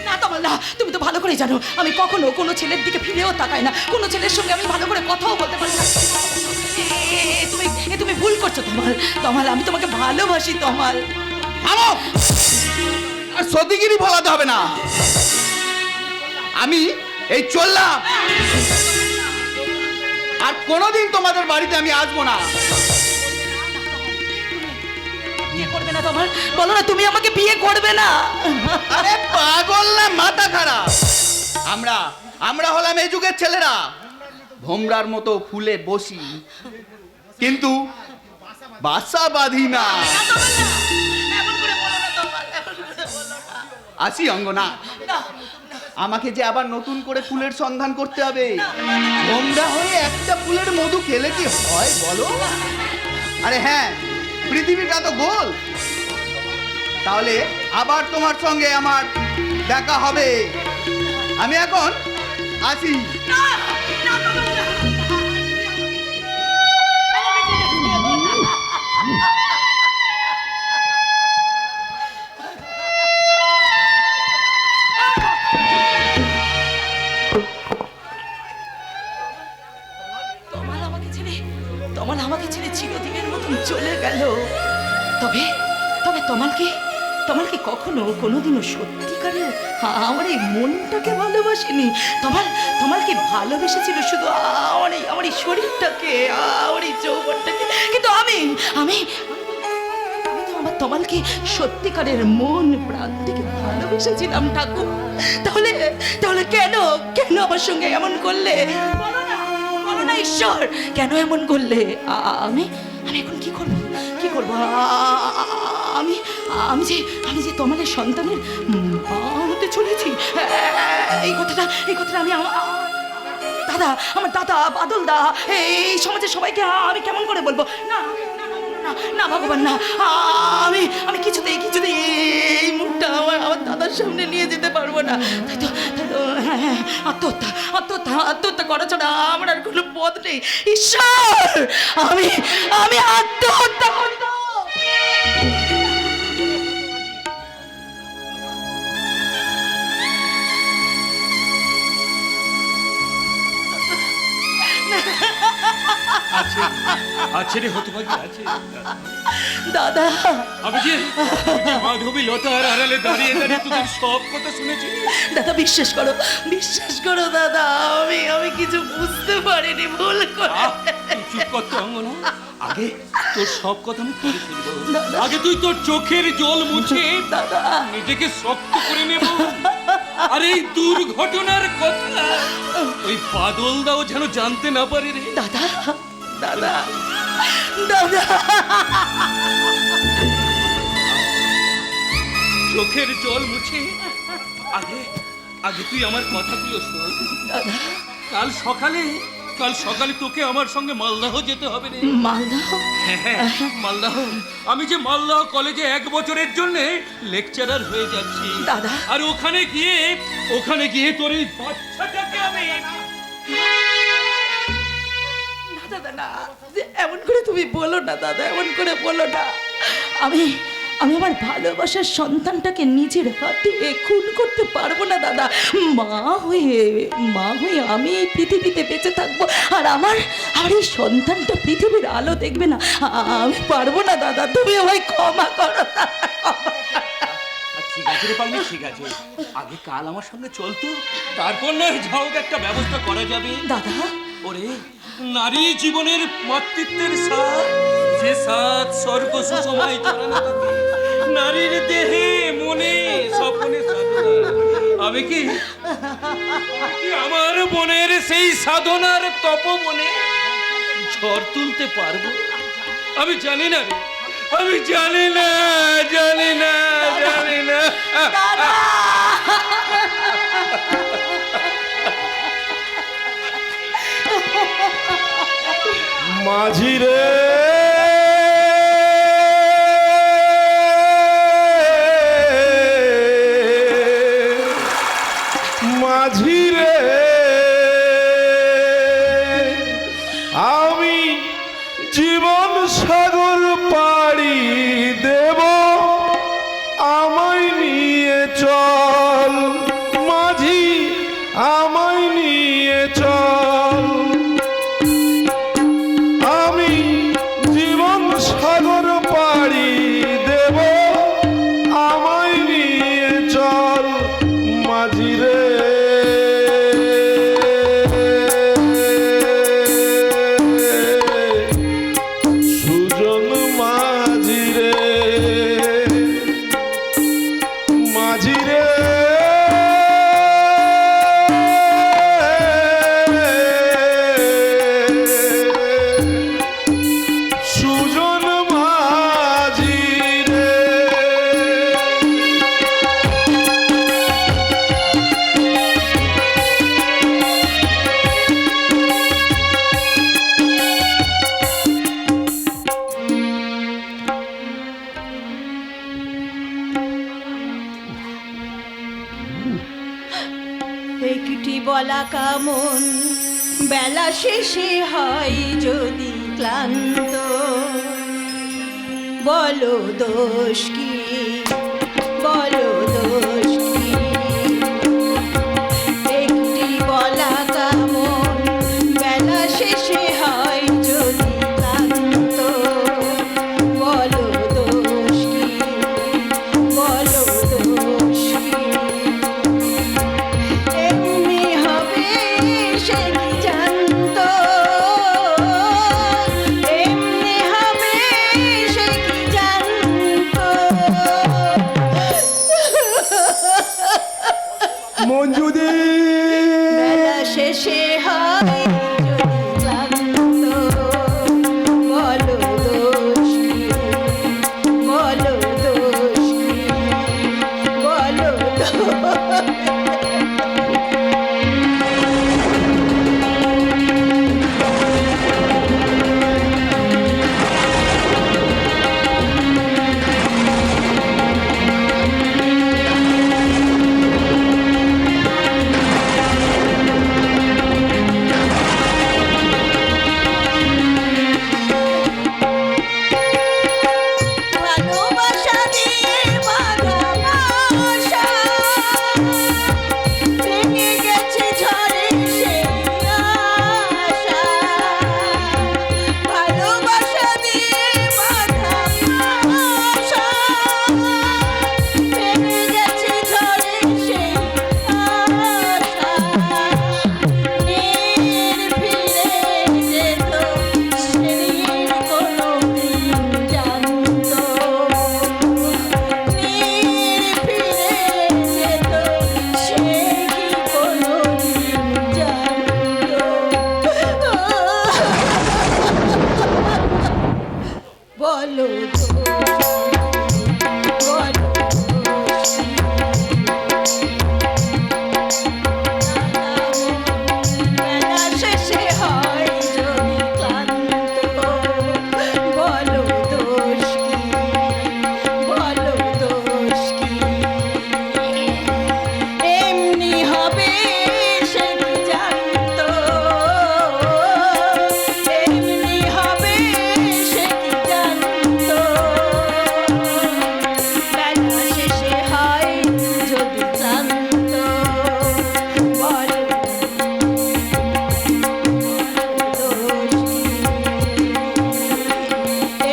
না তোমার না, তুমি তো ভালো করে জানো আমি কখনো কোনো ছেলের দিকে ফিরেও তাকাই না, কোনো ছেলের সঙ্গে আমি ভালো করে কথাও বলতে পারি না। তুমি ভুল করছো তোমার, আমি তোমাকে ভালোবাসি তোমার। থামো, আর সতীগিরি বলাতে হবে না। আমি এই চললাম, আর কোনোদিন তোমাদের বাড়িতে আমি আসবো না। বিয়ে করবে না না তোমার, বলো না তুমি আমাকে বিয়ে করবে না। আরে পাগল না মাথা খারাপ? আমরা আমরা হলাম এই যুগের ছেলেরা, ভোমরার মতো ফুলে বসি, কিন্তু বাসা বাঁধি না। আসি অঙ্গনা, আমাকে যে আবার নতুন করে ফুলের সন্ধান করতে হবে। ভোমরা হয়ে একটা ফুলের মধু খেলে কি হয় বলো? আরে হ্যাঁ, পৃথিবীটা তো গোল, তাহলে আবার তোমার সঙ্গে আমার দেখা হবে। আমি এখন আসি। তোমার আমাকে ছেড়ে চিরদিনের মতন চলে গেল। তবে তবে তোমাকে কখনো কোনোদিনও সত্যিকারের আমার এই মনটাকে ভালোবাসিনি। তোমাকে ভালোবেসেছিল শুধু আমার এই শরীরটাকে, আমার এই যৌবনটাকে, কিন্তু আমি তো আমার তোমাকে সত্যিকারের মন প্রাণ থেকে ভালোবেসেছিলাম ঠাকুর। তাহলে কেন আমার সঙ্গে এমন করলে? বলো না ঈশ্বর, কেন এমন করলে? আমি এখন কি করব? আমি যে তোমার সন্তানের মা হতে চলেছি, এই কথাটা আমি আমার দাদা বাদল দা, এই সমাজের সবাইকে আমি কেমন করে বলবো? না ভগবান না, আমি কিছুতেই এই মুখটা আমার দাদার সামনে নিয়ে যেতে পারবো না। তাই তো হ্যাঁ, আত্মহত্যা করা ছাড়া আমার আর কোনো পথ নেই। ঈশ্বর, আমি আত্মহত্যা করব। আছে রে হতভাগী, আছে। দাদা, আমি যে মাধবী লতার আড়ালে দাঁড়িয়ে তোদের সব কথা শুনেছি। দাদা বিশ্বাস করো দাদা, আমি কিছু বুঝতে পারিনি, ভুল করে। চুপ করতে অঙ্গনা, আগে তোর সব কথা আমি করে ফেলবো। আগে তুই তোর চোখের জল মুছে দাদা নিজেকে শক্ত করে নেব। আর এই দুর্ঘটনার কথা ওই বাদল দাও যেন জানতে না পারে রে। দাদা চোখের জল মুছে আগে তুই আমার কথাগুলো শোন। কাল সকালে তোকে আমার সঙ্গে মালদহ যেতে হবে রে। মালদহ? হ্যাঁ, মালদহ। আমি যে মালদহ কলেজে 1 বছরের জন্য লেকচারার হয়ে যাচ্ছি দাদা। আর ওখানে গিয়ে তোর এই বাচ্চাটাকে আমি দাদা না, এমন করে তুমি বলো না দাদা, এমন করে বলো না। আমি আমার ভালোবাসার সন্তানটাকে নিজের হাতে খুন করতে পারবো না দাদা। মা হয়ে আমি এই পৃথিবীতে বেঁচে থাকবো, আর আমার এই সন্তানটা পৃথিবীর আলো দেখবে না। আমি পারবো না দাদা, তুমি আমায় ক্ষমা করো। ঠিক আছে রে পাগলি, ঠিক আছে। আগে কাল আমার সঙ্গে চলতো, তারপর নয় যাও একটা ব্যবস্থা করা যাবে। দাদা, ওরে নারী জীবনের মাতৃত্বের স্বাদ, যে স্বাদ স্বর্গ সুষমায় জড়ানো থাকে নারীর দেহে মনে স্বপ্নে সাধনা। আমি কি আমার মনের সেই সাধনার তপবনে ঝড় তুলতে পারবো? আমি জানি না রে, আমি জানি না। মাঝি রে, মাঝি রে, আমি জীবন সাগর পাড়ি দেব, আমায় নিয়ে চল মাঝি, আমায় নিয়ে চল। আমি জীবন সাগর পাড়ি দেব, আমায় নিয়ে চল মাঝি রে। সুজন মাঝি রে, একটি বলা কামন বেলা শেষে হয় যদি ক্লান্ত, বলো দোষ কি, বলো দোষ কি। একটি বলা কামন বেলা শেষে হয় যদি ক্লান্ত, বলো দোষ কি, বলো দোষ কি। এমনি হবে সে কি জানতো, এমনি হবে সে কি জানতো। মঞ্জুদি বেলা শেষে হয় যদি ক্লান্ত, বলো দোষ কি, বলো দোষ কি, বলো দোষ। ভালোবাসা দিয়ে বাঁধা বাসা ভেঙে গেছে ঝড়ে সেই আশা। ভালোবাসা দিয়ে বাঁধা বাসা ভেঙে গেছে ঝড়ে সেই আশা। নীর ফিরে যেত সেদিন কোনো দিন জানতো, নীর ফিরে যেত সে কি কোনো দিন জানতো। বলো তো, বলো বেলা শেষে হয় যদি ক্লান্ত, বলো দোষ কি, বলো দোষ কি। এমনি হবে সে কি জানতো, এমনি হবে সে কি জানতো। বেলা শেষে হয় যদি ক্লান্ত, বলো দোষ কি।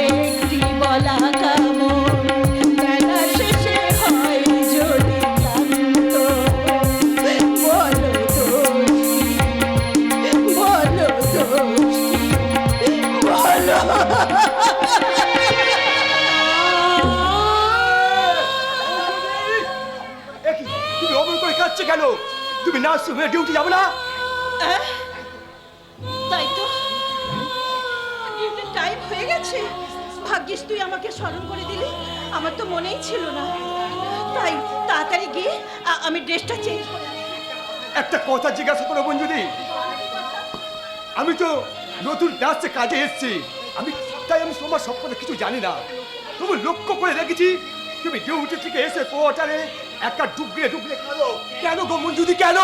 একটি বলা কামন বেলা শেষে হয় যদি ক্লান্ত, বলো দোষ কি, বলো দোষ কি, বলো। তুমি অমন করে কাঁদছো কেন? তুমি নার্স হয়ে ডিউটি যাবে না? তাই তো, ডিউটির টাইম হয়ে গেছে। ভাগ্যিস তুই আমাকে স্মরণ করে দিলি, আমার তো মনেই ছিল না। তাই তাড়াতাড়ি গিয়ে আমি ড্রেসটা চেঞ্জ করে আসি। একটা কথা জিজ্ঞাসা করো মঞ্জুদি, আমি তো নতুন নার্সে কাজে এসেছি, আমি তোমার সম্পর্কে কিছু জানি না। তুমি লক্ষ্য করে রেখেছি তুমি ডিউটি থেকে এসে কোয়ার্টারে একটা ডুবলে ডুবলে কাঁদো। কেন গো মঞ্জুদি, কেন?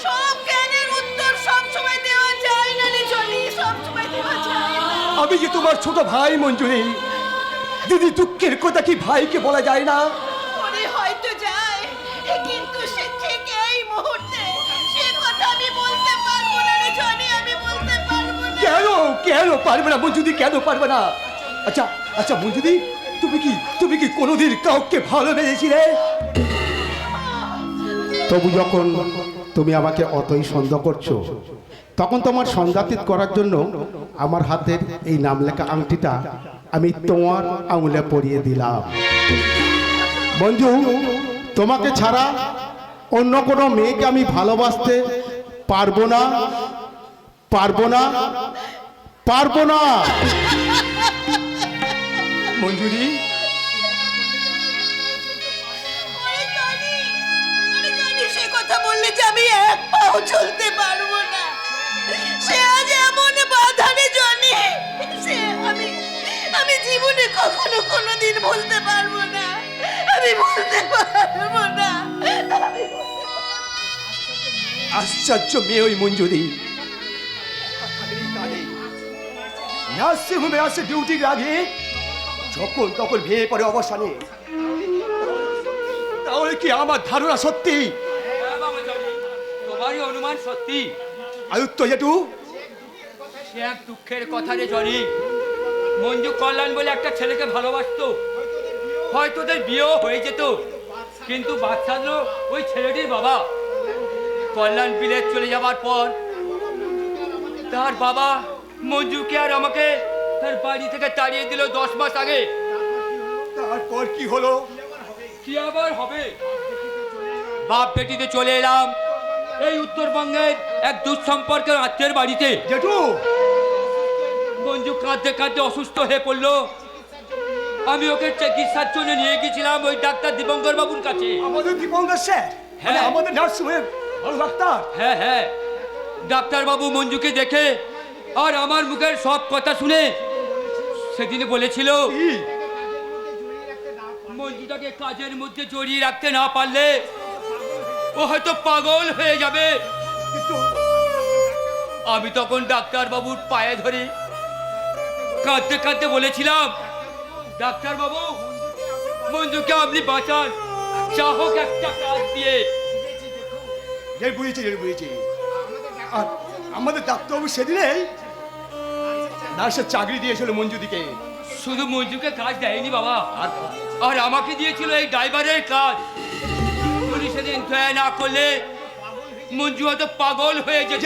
সব জ্ঞানের উত্তর সব সময় দেওয়া যায় না রে জনি, সব সময় দেওয়া যায় না। আমি যে তোমার ছোট ভাই মঞ্জুরি, দিদি দুঃখের কথা কি ভাইকে বলা যায় না? মনে হয়তো যায়, কিন্তু সে ঠিক এই মুহূর্তে সে কথা আমি বলতে পারবো না রে জনি, আমি বলতে পারবো না। কেন কেন পারবে না মঞ্জুদি, কেন পারবে না? আচ্ছা আচ্ছা মঞ্জুদি, তুমি কি কোনোদিন কাউকে ভালোবেসেছিলে? তবু যখন তুমি আমাকে অতই সন্দেহ করছো, তখন তোমার সন্দেহাতীত করার জন্য আমার হাতের এই নাম লেখা আংটিটা আমি তোমার আঙুলে পরিয়ে দিলাম। মঞ্জু, তোমাকে ছাড়া অন্য কোনো মেয়েকে আমি ভালোবাসতে পারবো না, পারবো না, পারবো না। মঞ্জুরি, সে কথা বললে যে আমি এক পাও চলতে পারবো না। সে আজ এমন বাধারে জনি, সে আমি জীবনে কখনো কোনোদিন ভুলতে পারবো না, আমি ভুলতে পারবো না। আশ্চর্য মেয়ে ওই মঞ্জুরি। নার্সিংহোমে আসে ডিউটির আগে যখন তখন ভেঙে পড়ে অবসানে। তাহলে কি আমার ধারণা সত্যি? তোমারই অনুমান সত্যি। আয়ুত্ত জেঠু, সে এক দুঃখের কথা রে জনি। মঞ্জু কল্যাণ বলে একটা ছেলেকে ভালোবাসতো, হয়তো ওদের বিয়েও হয়ে যেত, কিন্তু বাচ্চা হলো ওই ছেলেটির বাবা। কল্যাণ বিলেত চলে যাবার পর তার বাবা মঞ্জুকে আর আমাকে তার বাড়ি থেকে তাড়িয়ে দিল 10 মাস আগে। তারপর কি হলো? কি আবার হবে? বাপ বেটিতে চলে এলাম এই উত্তরবঙ্গের এক দুঃসম্পর্কের আত্মীয়ের বাড়িতে। জেঠু, মঞ্জু কাঁদতে কাঁদতে অসুস্থ হয়ে পড়লো। আমি ওকে চিকিৎসার জন্য নিয়ে গেছিলাম ওই ডাক্তার দীপঙ্কর বাবুর কাছে। আমাদের দীপঙ্কর স্যার, হ্যাঁ। আমাদের নার্সিংহোমের ভালো ডাক্তার। হ্যাঁ হ্যাঁ, ডাক্তার বাবু মঞ্জুকে দেখে আর আমার মুখের সব কথা শুনে সেদিন বলেছিল মঞ্জুটাকে কাজের মধ্যে জড়িয়ে রাখতে না পারলে ও হয়তো পাগল হয়ে যাবে। আমি তখন ডাক্তার বাবুর পায়ে ধরে কাঁদতে কাঁদতে বলেছিলাম, ডাক্তার বাবু মঞ্জুকে আপনি বাঁচান, যা হোক একটা কাজ দিয়ে। বুঝেছি। আর আমাদের ডাক্তারবাবু সেদিনেই নার্সের চাকরি দিয়েছিল মঞ্জুদিকে। শুধু মঞ্জুকে কাজ দেয়নি বাবা, আর আমাকে দিয়েছিল এই ড্রাইভারের কাজ। উনি সেদিন দয়া না করলে মঞ্জু হয়তো পাগল হয়ে যেত।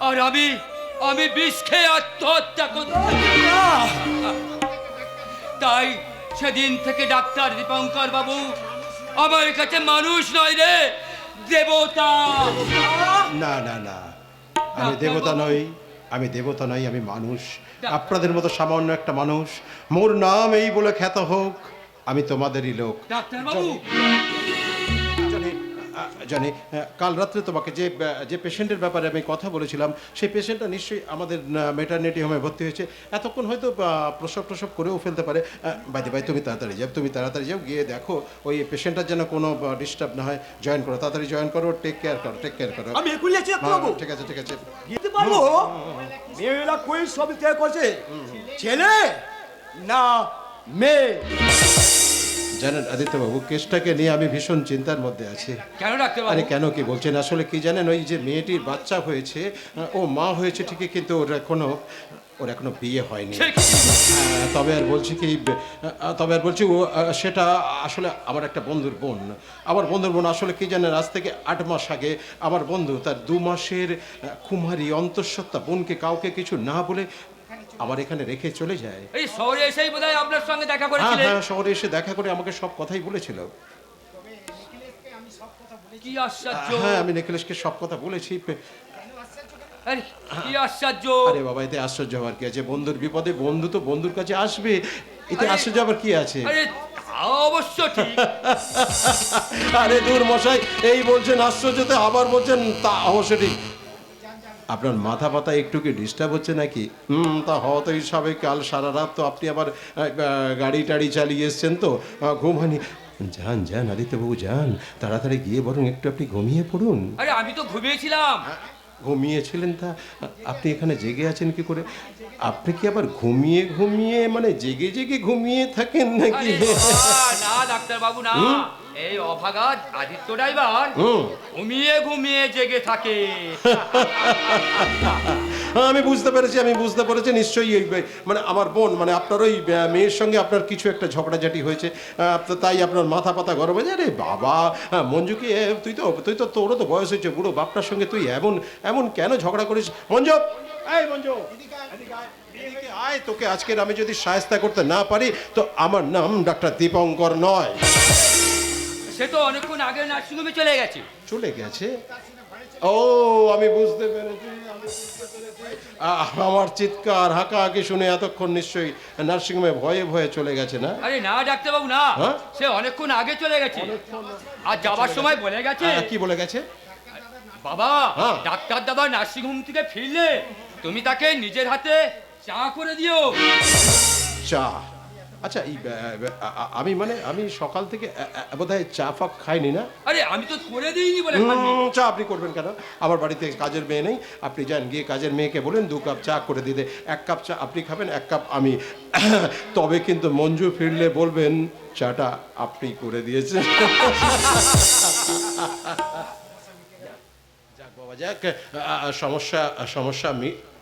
আর আমি বিষ খেয়ে আত্মহত্যা করতাম। তাই সেদিন থেকে ডাক্তার দীপঙ্কর বাবু আমার কাছে মানুষ নয় রে, দেবতা। না না না, আমি দেবতা নই, আমি মানুষ। আপনাদের মতো সামান্য একটা মানুষ। মোর নাম এই বলে খ্যাত হোক, আমি তোমাদেরই লোক। ডাক্তার বাবু, জানি কাল রাত্রে তোমাকে যে পেশেন্টের ব্যাপারে আমি কথা বলেছিলাম, সেই পেশেন্টটা নিশ্চয়ই আমাদের মেটারনিটি হোমে ভর্তি হয়েছে। এতক্ষণ হয়তো প্রসব করেও ফেলতে পারে। ভাই তুমি তাড়াতাড়ি যাও, গিয়ে দেখো ওই পেশেন্টটার যেন কোনো ডিস্টার্ব না হয়। জয়েন করো, তাড়াতাড়ি জয়েন করো, টেক কেয়ার করো। আমি এখনই আছি ডাক্তারবাবু। ঠিক আছে যেতে পারবো? মেয়েরা কই সব থেকে করছে, ছেলে না মেয়ে? জানেন আদিত্যবাবু, কেসটাকে নিয়ে আমি ভীষণ চিন্তার মধ্যে আছি। কেন ডাক্তার আরে বাবু? কেন কি বলছেন? আসলে কি জানেন, ওই যে মেয়েটির বাচ্চা হয়েছে, ও মা হয়েছে ঠিকই, কিন্তু ওর এখনো বিয়ে হয়নি। তবে আর বলছি ও সেটা আসলে আমার একটা বন্ধুর বোন। আমার বন্ধুর বোন আসলে কি জানেন, আজ থেকে 8 মাস আগে আমার বন্ধু তার 2 মাসের কুমারী অন্তঃসত্ত্বা বোনকে কাউকে কিছু না বলে আমার এখানে রেখে চলে যায়। এই শহরে এসেই বোধহয় আপনার সঙ্গে দেখা করেছিলেন। হ্যাঁ, শহরে এসে দেখা করে আমাকে সব কথাই বলেছিল। কি আশ্চর্য! হ্যাঁ, আমি নিখিলেশকে সব কথা বলেছি। আরে কি আশ্চর্য! আরে বাবা, এতে আশ্চর্য হওয়ার কি আছে? বন্ধুর বিপদে বন্ধু তো বন্ধুর কাছে আসবে, এতে আশ্চর্য আবার কি আছে? আরে অবশ্য ঠিক। আরে দূর মশাই, এই বলছেন আশ্চর্যতে, আবার বলছেন তা অবশ্য ঠিক। আপনার মাথা পাতা একটু কি ডিস্টার্ব হচ্ছে নাকি? তা হয়তো হিসাবে কাল সারা রাত তো আপনি আবার গাড়ি টাড়ি চালিয়ে এসছেন, তো ঘুম হয়নি। যান আদিত্যবাবু, যান তাড়াতাড়ি গিয়ে বরং একটু আপনি ঘুমিয়ে পড়ুন। আরে আমি তো ঘুমিয়েছিলাম। ঘুমিয়েছিলেন? তা আপনি এখানে জেগে আছেন কি করে? আপনি কি আবার ঘুমিয়ে মানে জেগে ঘুমিয়ে থাকেন নাকি? আরে না ডাক্তার বাবু, না, এই অভাগা আদিত্য ড্রাইভার ঘুমিয়ে জেগে থাকে। আমি বুঝতে পেরেছি নিশ্চয়ই ওই মানে আমার বোন, মানে আপনার ওই মেয়ের সঙ্গে আপনার কিছু একটা ঝগড়াঝাটি হয়েছে, তাই আপনার মাথা পাতা গরম হয়ে যায়। আরে বাবা মঞ্জু, কি তুই তো তোরও তো বয়স হয়েছে, বুড়ো বাপটার সঙ্গে তুই এমন কেন ঝগড়া করিস? মঞ্জু, আয়, তোকে আজকের আমি যদি সাহায্য করতে না পারি তো আমার নাম ডাক্তার দীপঙ্কর নয়। সে তো অনেকক্ষণ আগে নার্সিংহোমে চলে গেছে। ও, আমি বুঝতে পেরেছি। আমার চিৎকার হাঁকাহাঁকি শুনে এতক্ষণ নিশ্চয়ই নার্সিংহোমে ভয়ে চলে গেছে না? আরে না ডাক্তার বাবু, না, সে অনেকক্ষণ আগে চলে গেছে। আর যাবার সময় বলে গেছে। কি বলে গেছে? বাবা, ডাক্তার দাদা নার্সিংহোম থেকে ফিরলে তুমি তাকে নিজের হাতে চা করে দিও। চা? আচ্ছা এই আমি সকাল থেকে বোধহয় চা ফা খাইনি না? আরে আমি তো করে দিইনি বলে খাননি। চা আপনি করবেন কেন? আমার বাড়িতে কাজের মেয়ে নেই, আপনি যান গিয়ে কাজের মেয়েকে বলেন 2 কাপ চা করে দিতে। 1 কাপ চা আপনি খাবেন, 1 কাপ আমি। তবে কিন্তু মঞ্জু ফিরলে বলবেন চাটা আপনি করে দিয়েছেন। যাক বাবা যাক, সমস্যা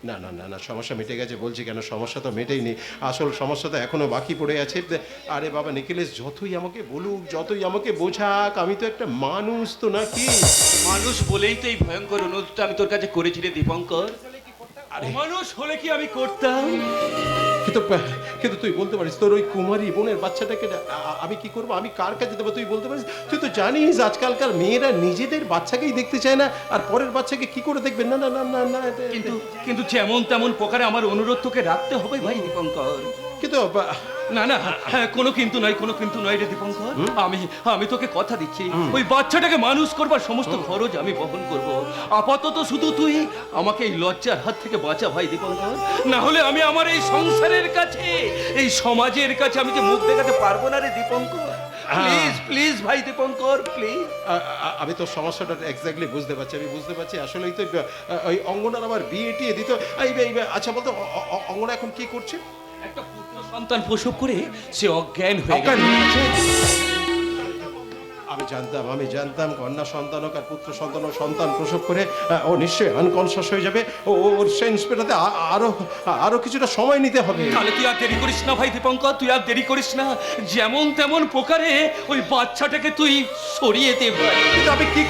না না না না সমস্যা মিটে গেছে বলছি কেন, সমস্যা তো মেটেইনি, আসল সমস্যা তো এখনো বাকি পড়ে আছে। আরে বাবা নিখিলেশ, যতই আমাকে বলুক, যতই আমাকে বোঝাক, আমি তো একটা মানুষ তো নাকি? মানুষ বলেই তো এই ভয়ঙ্কর অনুরোধটা আমি তোর কাছে করেছি রে দীপঙ্কর। আরে মানুষ হলে কি আমি করতাম? কিন্তু তুই বলতে পারিস তোর ওই কুমারী বোনের বাচ্চাটাকে আমি কি করবো, আমি কার কাছে দেবো? তুই বলতে পারিস? তুই তো জানিস আজকালকার মেয়েরা নিজেদের বাচ্চাকেই দেখতে চায় না, আর পরের বাচ্চাকে কি করে দেখবেন? না না না না না কিন্তু যেমন তেমন প্রকারে আমার অনুরোধ তোকে রাখতে হবে ভাই দীপঙ্কর। কিন্তু না না, হ্যাঁ, কোনো কিন্তু নয় রে দীপঙ্কর। আমি তোকে কথা দিচ্ছি, ওই বাচ্চাটাকে মানুষ করবার সমস্ত খরচ আমি বহন করব। আপাতত শুধু তুই আমাকে এই লজ্জার হাত থেকে বাঁচা ভাই দীপঙ্কর, না হলে আমি আমার এই সংসারের কাছে, এই সমাজের কাছে আমি যে মুখ দেখাতে পারবো না রে দীপঙ্কর। প্লিজ প্লিজ ভাই দীপঙ্কর প্লিজ। আমি তো সমস্যাটা এক্স্যাক্টলি বুঝতে পারছি। আসলেই তো ওই অঙ্গনার আমার বিয়ে টিয়ে দিত। আচ্ছা বলতো অঙ্গনা এখন কি করছে? একটা পুত্র সন্তান প্রসব করে সে অজ্ঞান হয়ে গেছে। আমি জানতাম কন্যা সন্তান হোক আর পুত্র সন্তান হোক, সন্তান প্রসব করে ও নিশ্চয়ই আনকনশাস হয়ে যাবে। ওর সেন্স পেটাতে আরো কিছুটা সময় নিতে হবে। তাহলে তুই আর দেরি করিস না ভাই দীপঙ্কর, তুই আর দেরি করিস না, যেমন তেমন প্রকারে ওই বাচ্চাটাকে তুই সরিয়ে দে ভাই। কিন্তু আমি কি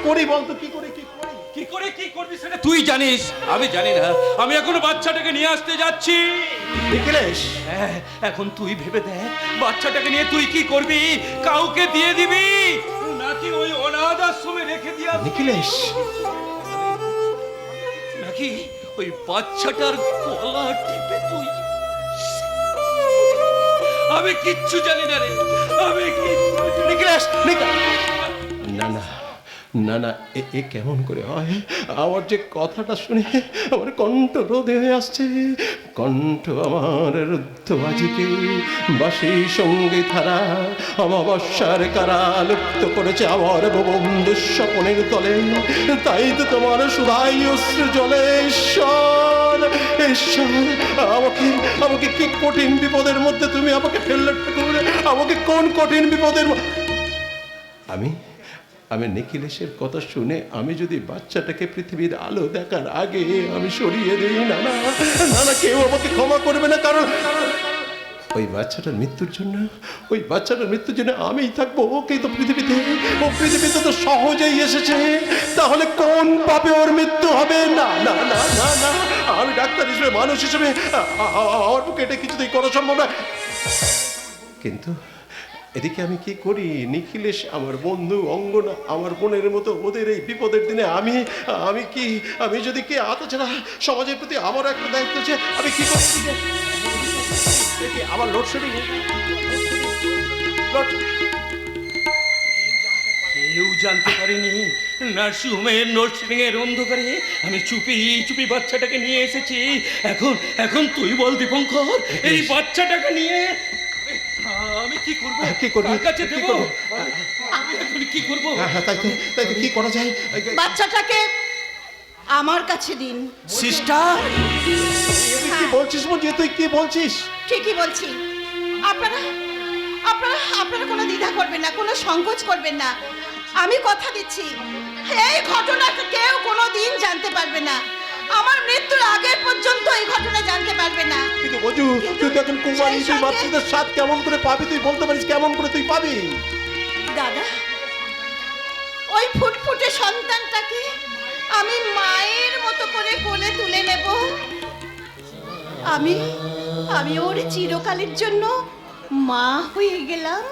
করি বলতো, কি করে কি করবি সেটা তুই জানিস, আমি জানি না। আমি এখনো বাচ্চাটাকে নিয়ে আসতে যাচ্ছি। নিখিলেশ, হ্যাঁ, এখন তুই ভেবে দেখ বাচ্চাটাকে নিয়ে তুই কি করবি? কাউকে দিয়ে দিবি নাকি ওই অনাথ আশ্রমে রেখে দিয়া নিখিলেশ, নাকি ওই বাচ্চাটার গলা টিপে তুই? আমি কিচ্ছু জানি না রে, আমি নিখিলেশ, না না না না, এ কেমন করে হয়? আমার যে কথাটা শুনে আমার কণ্ঠ রোধে হয়ে আসছে, কণ্ঠ আমার রুদ্ধ বাজিকে বাসি সঙ্গীত হারা অমাবস্যার কারা লুপ্ত করেছে আমার বন্ধু স্বপনের তলে। তাই তো তোমার সুধাই অশ্রু জলে ঈশ্বর আমাকে কি কঠিন বিপদের মধ্যে তুমি আমাকে ফেললে ঠাকুর, আমাকে কোন কঠিন বিপদের আমি নিখিলেশের কথা শুনে আমি যদি বাচ্চাটাকে পৃথিবীর আলো দেখার আগে আমি সরিয়ে দিই, না না না, কেউ আমাকে ক্ষমা করবে না, কারণ ওই বাচ্চাটার মৃত্যুর জন্য আমিই থাকবো। ওকেই তো পৃথিবীতে তো সহজেই এসেছে, তাহলে কোন পাপে ওর মৃত্যু হবে? না না না না না, আমি ডাক্তার হিসেবে, মানুষ হিসেবে আমার পক্ষে এটা কিছুতেই করা সম্ভব না। কিন্তু এদিকে আমি কি করি? নিখিলেশ আমার বন্ধু, অঙ্গনা আমার বোনের মতো, ওদের এই বিপদের দিনে আমি যদি কি ছাড়া সমাজের প্রতি আমারও একটা দায়িত্ব আছে। আমি কি করি? আমার লোডশেডিং কেউ জানতে পারেনি নার্সিংহোমের লোডশেডিংয়ের অন্ধকারে আমি চুপি বাচ্চাটাকে নিয়ে এসেছি। এখন তুই বল দীপঙ্কর, এই বাচ্চাটাকে নিয়ে আমি কি করবো? কার কাছে দেবো? আমি এখন কি করবো? তাই তো কি করা যায়? বাচ্চাটাকে আমার কাছে দিন। সিস্টার, কি বলছিস মঞ্জু? তুই কি বলছিস? ঠিকই বলছি। আপনারা কোনো দ্বিধা করবেন না, কোনো সংকোচ করবেন না। আমি কথা দিচ্ছি এই ঘটনাটা কেউ কোনো দিন জানতে পারবে না। আমার মৃত্যুর আগে পর্যন্ত এই ঘটনা জানতে পারবে না। কিন্তু মঞ্জু, তুই তো এখন কুমারী, তুই বাচ্চাদের স্বাদ কেমন করে পাবি? তুই বলতে পারিস কেমন করে তুই পাবি? দাদা, ওই ফুটফুটে সন্তানটাকে আমি মায়ের মতো করে কোলে তুলে নেব। আমি ওর চিরকালের জন্য মা হয়ে গেলাম।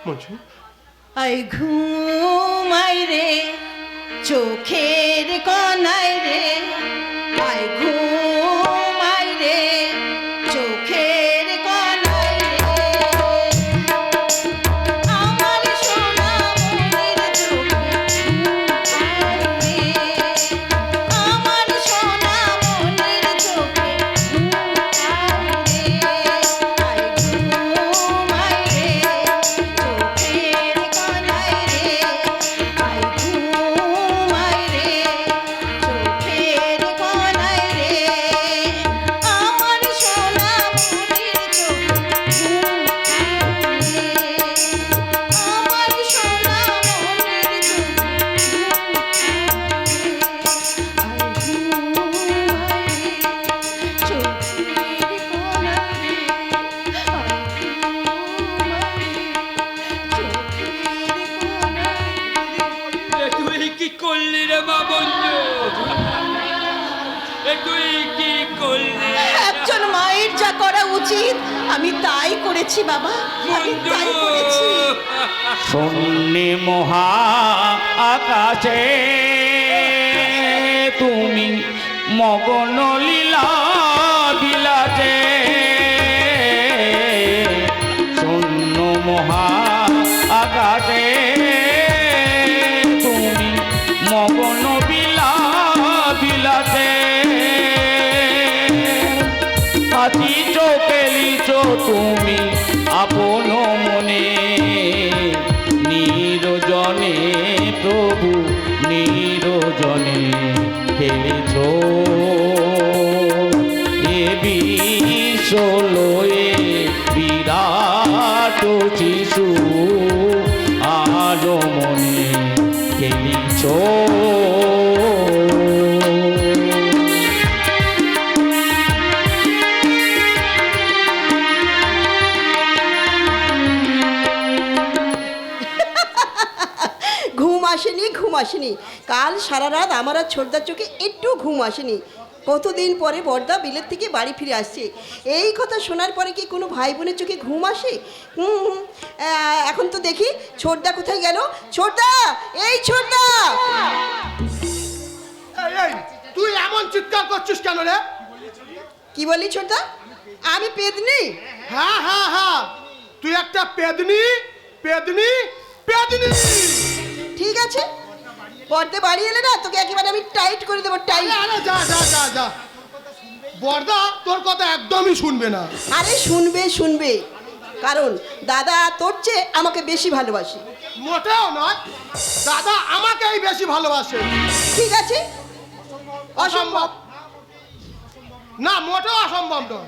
মঞ্জু, আই ঘুমাই রে চোখের কনাই রে, আই ঘুমাই রে চোখের কনাই রে, আমার সোনা মনের চোখে উচিত আমি তাই করেছি বাবা, আমি তাই করেছি। শূন্যে মহা আকাশে তুমি মগন লীলা বিলাতে, শূন্য মহা আকাশে তুমি মগন বিলাতে, আছিছ খেলিছ তুমি আপন মনে, নিরজনে প্রভু নিরজনে খেলিছ এ বিশ্বলয়ে বিরাট শিশু আলো মনে খেলিছ। ঘুম আসেনি কাল সারা রাত আমার আর ছোটদার চোখে একটু ঘুম আসেনি। কতদিন পরে বড়দা বিলেত থেকে বাড়ি ফিরে আসছে, এই কথা শোনার পরে কি কোনো ভাই বোনের চোখে ঘুম আসে? এখন তো দেখি ছোটদা কোথায় গেল। ছোটদা, এই ছোটদা! এই, তুই এমন চিৎকার করছিস কেন রে? কি বললি ছোটদা? আমি পেদনি? হ্যাঁ হ্যাঁ হ্যাঁ, তুই একটা পেদনি পেদনি পেদনি। ঠিক আছে, বড়দা বাড়ি এলে না তোকে একেবারে আমি টাইট করে দেবো, টাইট। আরে যা যা যা যা, বড়দা তোর কথা একদমই শুনবে না। আরে শুনবে, কারণ দাদা তোর চেয়ে আমাকে বেশি ভালোবাসে। মোটেও নয়, দাদা আমাকেই বেশি ভালোবাসে। ঠিক আছে, অসম্ভব না, মোটেও অসম্ভব নয়।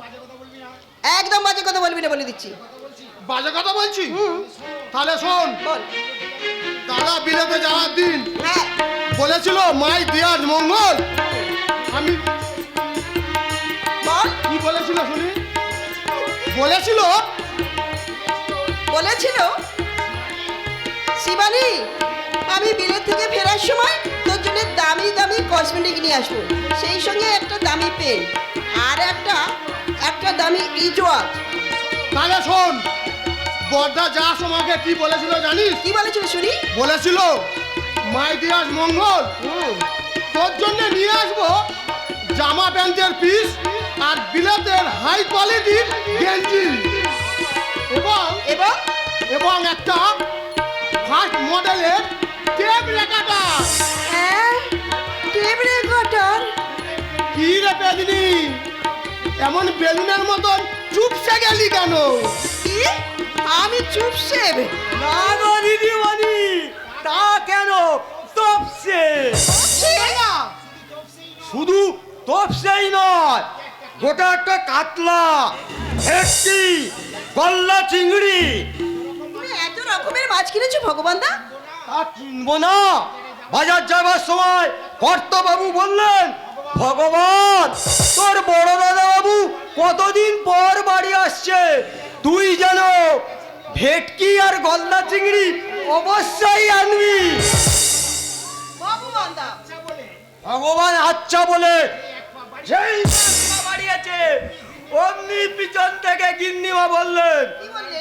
একদম বাজে কথা বলবি না বলে দিচ্ছি। বাজে কথা বলছি? তাহলে শোন, বল। দাদা বিলেতে যাওয়ার দিন হ্যাঁ, বলেছিল মাই দিয়ার মঙ্গল। আমি বল। কি বলেছিল শুনি? বলেছিল শিবানী, আমি বিলেত থেকে ফেরার সময় তোর জন্য দামি দামি কসমেটিক নিয়ে আসবো, সেই সঙ্গে একটা দামি পেন আর একটা দামি ইজওয়াচ। তাহলে শোন, বড়দা যাওয়ার সময় কি বলেছিল জানিস? কি বলেছিল শুনি? বলেছিল মাই দিয়ার মঙ্গল, তোর জন্য নিয়ে আসবো জামা প্যান্টের পিস আর বিলেতের হাই কোয়ালিটির গেঞ্জি এবং এবং এবং একটা ফার্স্ট মডেলের টেপ রেকর্ডার। Tape recorder? কি রে পেদিনি, এমন বেলুনের মতন চুপসে গেলি কেন? কি? আমি চুপসে? না গো দিদিমণি, তা কেন, তপসে। শুধু তপসেই নয়, গোটা একটা কাতলা, ভেটকি, গলদা চিংড়ি। তুমি এত রকমের মাছ কিনেছো ভগবান দা? তা কিনবো না? বাজার যাবার সময় কর্তাবাবু বললেন, ভগবান, তোর বড় দাদা বাবু কতদিন পর বাড়ি আসছে, তুই যেন ভেটকি আর গলদা চিংড়ি অবশ্যই আনবি। ভগবান দা ভগবান আচ্ছা বলে সেই বাড়ি আছে, অমনি পিছন থেকে গিন্নিমা বললেন, কি বললে?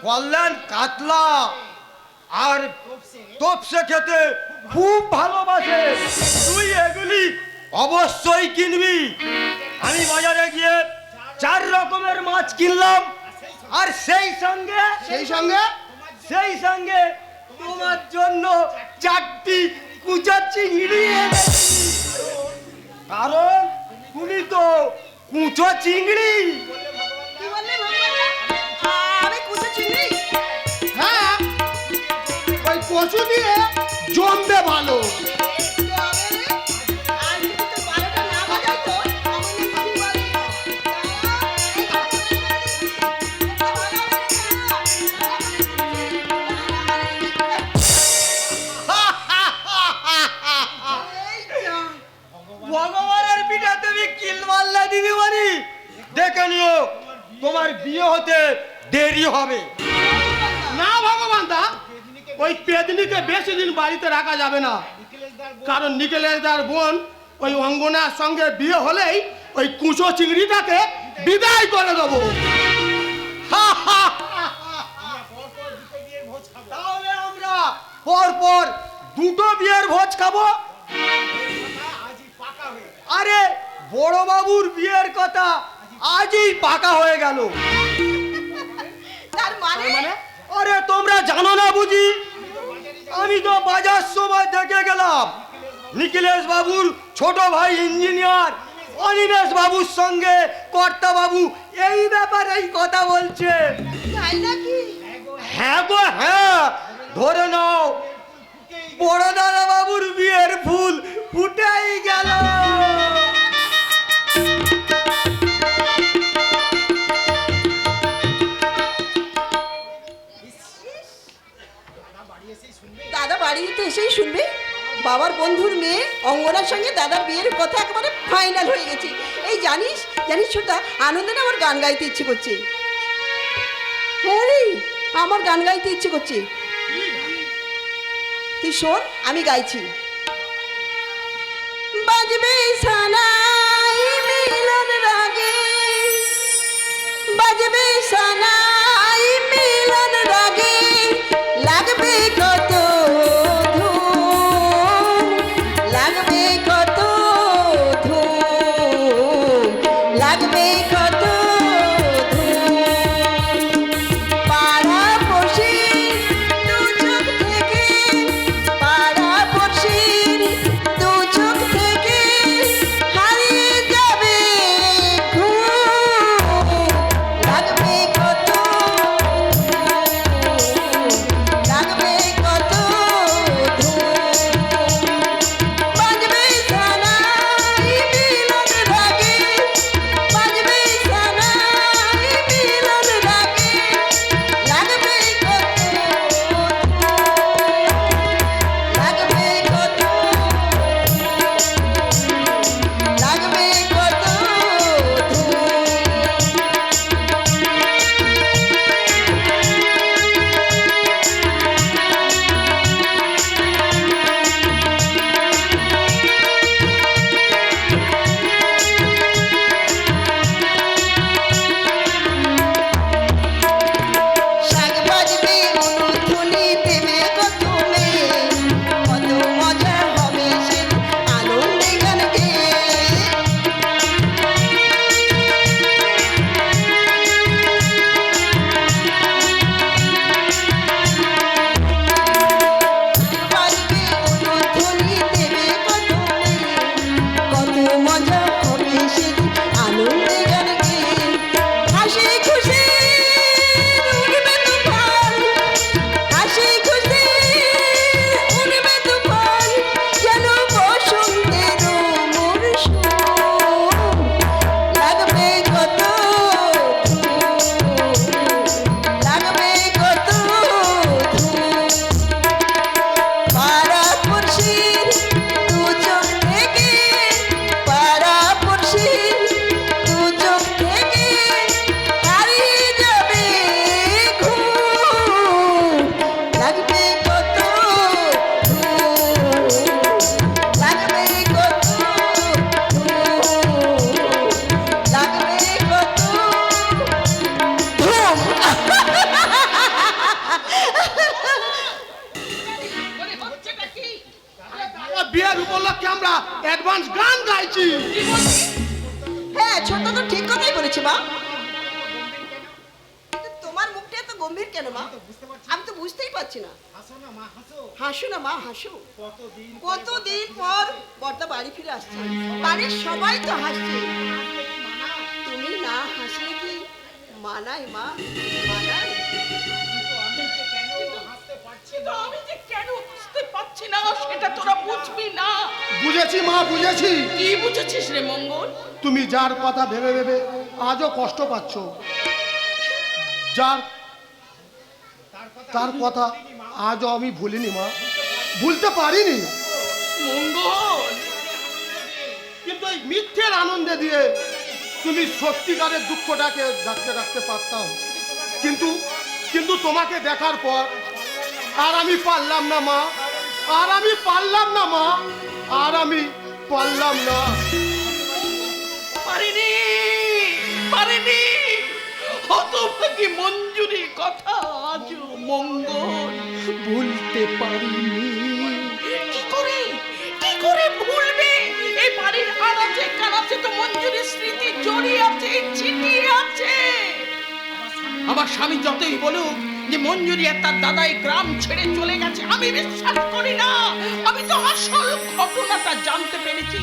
বললেন কাতলা আর তপসে খেতে খুব ভালোবাসে, তুই এগুলি অবশ্যই কিনবি। আমি বাজারে গিয়ে 4 রকমের মাছ কিনলাম, আর সেই সঙ্গে তোমার জন্য 4টি কুচা চিংড়ি এনেছি। কারণ তুমি তো কুচো চিংড়ি। কি বললে ভগবান দা? আমি কুচো চিংড়ি? হ্যাঁ, ওই কচু দিয়ে জমবে ভালো। আর যদি তো 12টা না বাজাই তো আমাকে কি বলে? ভগবানের পিঠা তুমি কিল মারলা দিদিমণি, দেখে নিও তোমার বিয়ে হতে দেরি হবে। না ভগবান দা, ওই পেদনিকে বেশি দিন বাড়িতে রাখা যাবে না, কারণ নিকেলেদার বোন ওই অঙ্গনার সঙ্গে বিয়ে হলেই ওই কুচো চিংড়িটাকে বিদায় করে দেবো। পর পর দুটো বিয়ের ভোজ খাবো? আরে বড় বাবুর বিয়ের কথা আজই পাকা হয়ে গেল। তার মানে আরে তোমরা জানো না বুঝি? আমি তো বাজার সময় দেখে গেলাম নিখিলেশ বাবুর ছোট ভাই ইঞ্জিনিয়ার অনিমেষ বাবুর সঙ্গে কর্তা বাবু এই ব্যাপারেই কথা বলছে। তাই নাকি? হ্যাঁ গো হ্যাঁ, ধরে নাও বড় দাদা বাবুর বিয়ের ফুল ফুটেই গেল। দাদা বাড়িতে এসেই শুনবে বাবার বন্ধুর মেয়ে অঙ্গনার সঙ্গে দাদার বিয়ের কথা একেবারে ফাইনাল হয়ে গেছে। এই জানিস জানিস ছোটা, আনন্দে না আমার গান গাইতে ইচ্ছে করছে। হ্যাঁ রে, আমার গান গাইতে ইচ্ছে করছে। তুই শোন, আমি গাইছি। বাজবে সানাই মিলন রাগে, বাজবে সানাই মিলন রাগে, লাগবে কত ধুম, লাগবে কত ধুম, লাগবে কত ধুম। পাড়া পড়শির দু চোখ থেকে, পাড়া পড়শির দু চোখ থেকে হারিয়ে যাবে ঘুম, লাগবে কত ধুম, লাগবে কত ধুম। বাজবে সানাই মিলন রাগে, বাজবে সানাই মিলন রাগে, লাগবে কত ধুম, লাগবে কত ধুম, লাগবে কত ধুম। শাক বাজবে উলুধ্বনি দেবে কত মেয়ে, কত মজা হবে সে আনন্দে গান গেয়ে। বাজবে উলুধ্বনি দেবে কত মেয়ে, কত মজা হবে সে আনন্দে গান গেয়ে। হাসি খুশি উঠবে তুফান, হাসি খুশি উঠবে তুফান, যেন বসন্তের মরশুম, লাগবে কত ধুম, লাগবে কত ধুম। পাড়া পড়শির দু চোখ থেকে, পাড়া পড়শির দু চোখ থেকে হারিয়ে যাবে ঘুম, লাগবে কত ধুম, লাগবে কত ধুম, লাগবে কত ধুম। বিয়ের উপলক্ষে আমরা অ্যাডভান্স গান গাইছি। হ্যাঁ, ছোট তো ঠিক কথাই বলেছে মা। কিন্তু তোমার মুখটা এত গম্ভীর কেন মা? আমি তো বুঝতেই পারছি না। হাসো না মা, হাসো। কতদিন পর বর্দা বাড়ি ফিরে আসছে, বাড়ির সবাই তো হাসছে, তুমি না হাসলে কি মানায় মা, মানায়? আমি যে কেন বুঝতে পারছি না সেটা তোরা বুঝবি না। বুঝেছি মা, বুঝেছি। কি বুঝেছিস রে মঙ্গল? তুমি যার কথা ভেবে ভেবে আজও কষ্ট পাচ্ছ, যার তার কথা আজও আমি ভুলিনি মা, ভুলতে পারিনি। মঙ্গল, কিন্তু এই মিথ্যের আনন্দে দিয়ে তুমি সত্যিকারের দুঃখটাকে রাখতে রাখতে পারতাম, কিন্তু কিন্তু তোমাকে দেখার পর আর আমি পারলাম না মা, আর আমি পারলাম না মা, আর আমি পারলাম না। পারিনি পারিনি, হতভাগী মঞ্জুরির কথা আজও মঙ্গল ভুলতে পারিনি। কি করে ভুলবে? এই বাড়ির আনাচে কানাচে তো মঞ্জুরির স্মৃতি জড়িয়ে আছে, ছিটিয়ে আছে। আমার স্বামী যতই বলুক যে মঞ্জুরি আর তার দাদাই গ্রাম ছেড়ে চলে গেছে, আমি বিশ্বাস করি না। আমি তো আসল ঘটনাটা জানতে পেরেছি।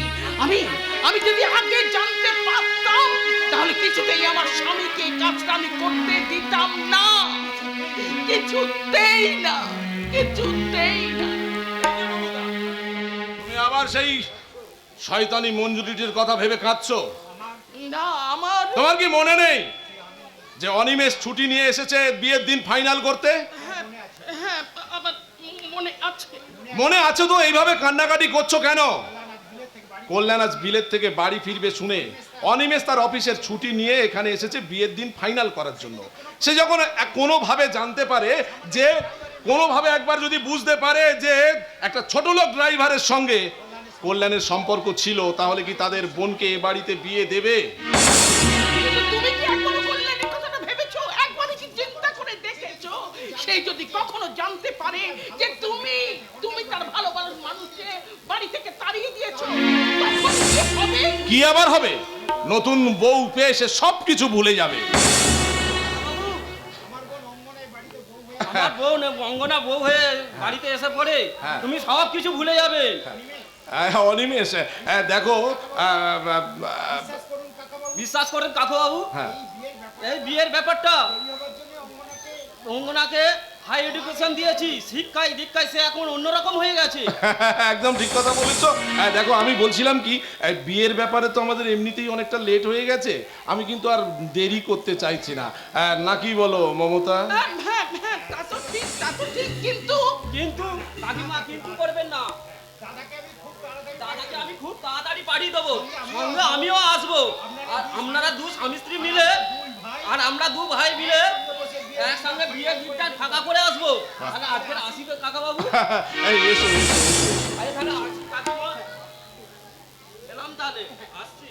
আমি যদি আগে জানতে পারতাম তাহলে কিছুতেই আমার স্বামীকে এই কাজটা আমি করতে দিতাম না, কিছুতেই না। তুমি আবার সেই শয়তানি মঞ্জুরিটির কথা ভেবে কাঁদছো? না, আমার তোমার কি মনে নেই যে অনিমেষ ছুটি নিয়ে এসেছে বিয়ের দিন ফাইনাল করতে? হ্যাঁ, আমার মনে আছে। মনে আছে তো? এইভাবে কান্নাকাটি করছো কেন? কল্যাণ আজ বিলেত থেকে বাড়ি ফিরবে শুনে অনিমেষ তার অফিসের ছুটি নিয়ে এখানে এসেছে বিয়ের দিন ফাইনাল করার জন্য। সে যখন কোনোভাবে জানতে পারে যে, কোনোভাবে একবার যদি বুঝতে পারে যে একটা ছোট লোক ড্রাইভারের সঙ্গে কল্যাণের সম্পর্ক ছিল, তাহলে কি তাদের বোনকে এ বাড়িতে বিয়ে দেবে? তুমি কি একবার কল্যাণের কথাটা ভেবেছো? একবার কি চিন্তা করে দেখেছো? সেই যদি কখনো জানতে পারে যে তুমি তার ভালোবাসার মানুষকে বাড়ি থেকে তাড়িয়ে দিয়েছো, তখন কি হবে? কি আবার হবে? নতুন বউ পেয়ে সে সবকিছু ভুলে যাবে। আমার বউ অঙ্গনা বউ হয়ে বাড়িতে এসে পড়ে হ্যাঁ। তুমি সব কিছু ভুলে যাবে। অনিমেষ, দেখো, বিশ্বাস করেন কাকু বাবু, হ্যাঁ, এই বিয়ের ব্যাপারটা অঙ্গনাকে হাই এডুকেশন দিয়েছি, শিক্ষায় দীক্ষায় সে এখন অন্যরকম হয়ে গেছে। একদম ঠিক কথা বলেছো। দেখো, আমি বলছিলাম কি, বিয়ের ব্যাপারে তো আমাদের এমনিতেই অনেকটা লেট হয়ে গেছে। আমি কিন্তু আর দেরি করতে চাইছি না, নাকি বলো মমতা? হ্যাঁ, তা তো ঠিক, কিন্তু কাকিমা কিন্তু করবেন না। দাদাকে আমি খুব তাড়াতাড়ি পাঠিয়ে দেবো, সঙ্গে আমিও আসবো। আর আপনারা দু স্বামী স্ত্রী মিলে আর আমরা দু ভাই মিলে একসঙ্গে বিয়ের দিনটা ফাঁকা করে আসবো। তাহলে আজকের আসি তো কাকা বাবু। এই এসো। আরে তাহলে আসি কাকিমা, এলাম তাহলে, আসছি।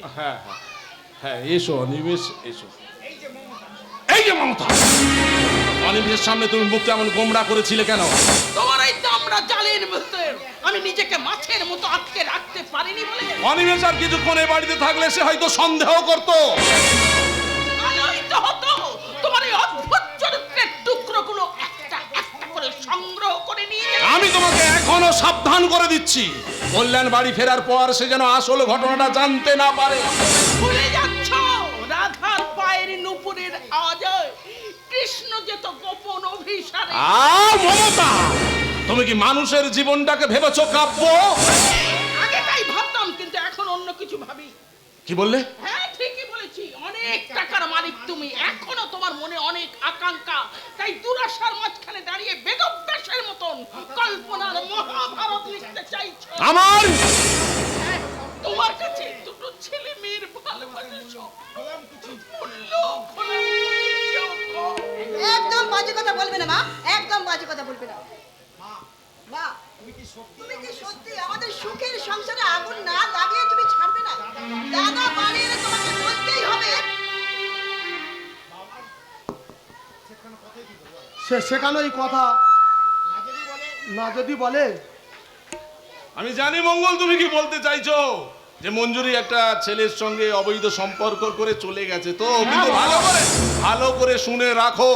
হ্যাঁ, এসো অনিমেষ, এসো। এই যে মমতা, অনিমেষের সামনে তুমি মুখটা এমন গোমড়া করেছিলে কেন? তোমার এই দামড়া জালের ভিতর আমি নিজেকে মাছের মতো আটকে রাখতে পারিনি বলে। অনিমেষ আর কিছুক্ষণ এ বাড়িতে থাকলে সে হয়তো সন্দেহ করতো। আলোই তো হতো। তোমার এই অদ্ভুত চরিত্রের টুকরোগুলো একটা করে সংগ্রহ করে নিয়ে আমি তোমাকে এখনো সাবধান করে দিচ্ছি, কল্যাণ বাড়ি ফেরার পর সে যেন আসল ঘটনাটা জানতে না পারে। ভুলে যাচ্ছ রাধার পায়ের নুপুরের আওয়াজে কৃষ্ণ যেত গোপন অভিসারে। মমতা, তুমি কি মানুষের জীবনটাকে ভেবেছো কাব্য? আগে তাই ভাবতাম, কিন্তু এখন অন্য কিছু ভাবি। কি বললে? হ্যাঁ, ঠিকই বলেছি। অনেক টাকার মালিক তুমি, এখনো তোমার মনে অনেক আকাঙ্ক্ষা। তাই দুরাশার মাঝখানে দাঁড়িয়ে বেদব্যাসের মতন কল্পনার মহাভারত লিখতে চাইছো। আমার তোমার কাছে দুটো ছেলে মেয়ের ভালোবাসা একদম বাজে কথা বলবে না মা, একদম বাজে কথা বলবে না। মা, তুমি কি সত্যি আমাদের সুখের সংসারে আগুন না লাগিয়ে তুমি ছাড়বে না? দাদা বাড়ি এলে তোমাকে বলতেই হবে। সেখানেই কথা না যদি বলে। আমি জানি মঙ্গল, তুমি কি বলতে চাইছো, যে মঞ্জুরি একটা ছেলের সঙ্গে অবৈধ সম্পর্ক করে চলে গেছে। তো কিন্তু ভালো করে শুনে রাখো,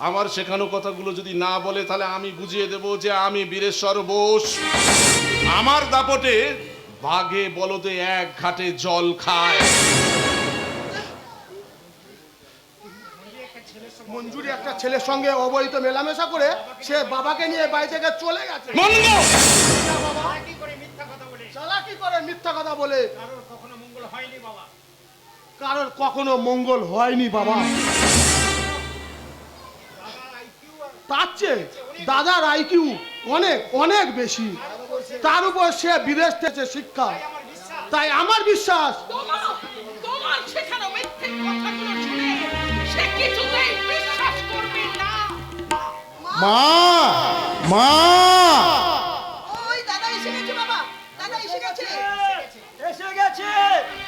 আমার শেখানো কথাগুলো যদি না বলে তাহলে আমি বুঝিয়ে দেব যে আমি বীরেশ্বর বোস। আমার দাপটে বাঘে বলদে এক ঘাটে জল খায়। মঞ্জুরি একটা ছেলের সঙ্গে অবৈধ মেলামেশা করে সে বাবাকে নিয়ে বাড়ি থেকে চলে গেছে। চালাকি করে মিথ্যা কথা বলে কারোর কখনো মঙ্গল হয়নি বাবা। তার চেয়ে দাদার আইকিউ অনেক অনেক বেশি, তার উপর সে বিদেশ থেকে শিক্ষা। তাই আমার বিশ্বাস তোমার শেখানো মিথ্যে কথাগুলো শুনে সে কিছুতেই বিশ্বাস করবে না। মা ওই দাদা এসে গেছে বাবা, দাদা এসে গেছে।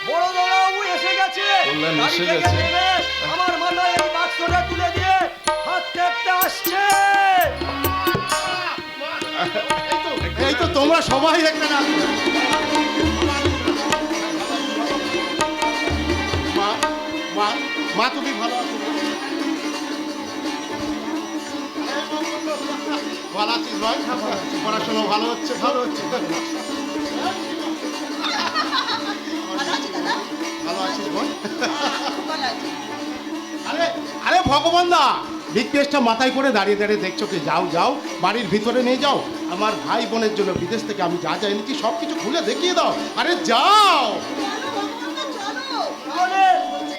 বড় বাবু এসে গেছে। কল্যাণ এসে গেছে। আমার মাথায় সবাই এখানে আছে। মা মা মা তুমি ভালো আছো? ভালো আছিস ভাই? পড়াশোনা ভালো হচ্ছে? ভালো হচ্ছে। ভালো আছিস ভাই? আরে আরে ভগবান দা, বিগ পেজটা মাথায় করে দাঁড়িয়ে দাঁড়িয়ে দেখছো কি? যাও যাও, বাড়ির ভিতরে নিয়ে যাও। আমার ভাই বোনের জন্য বিদেশ থেকে আমি যা যা এনেছি সব কিছু খুলে দেখিয়ে দাও। আরে যাও।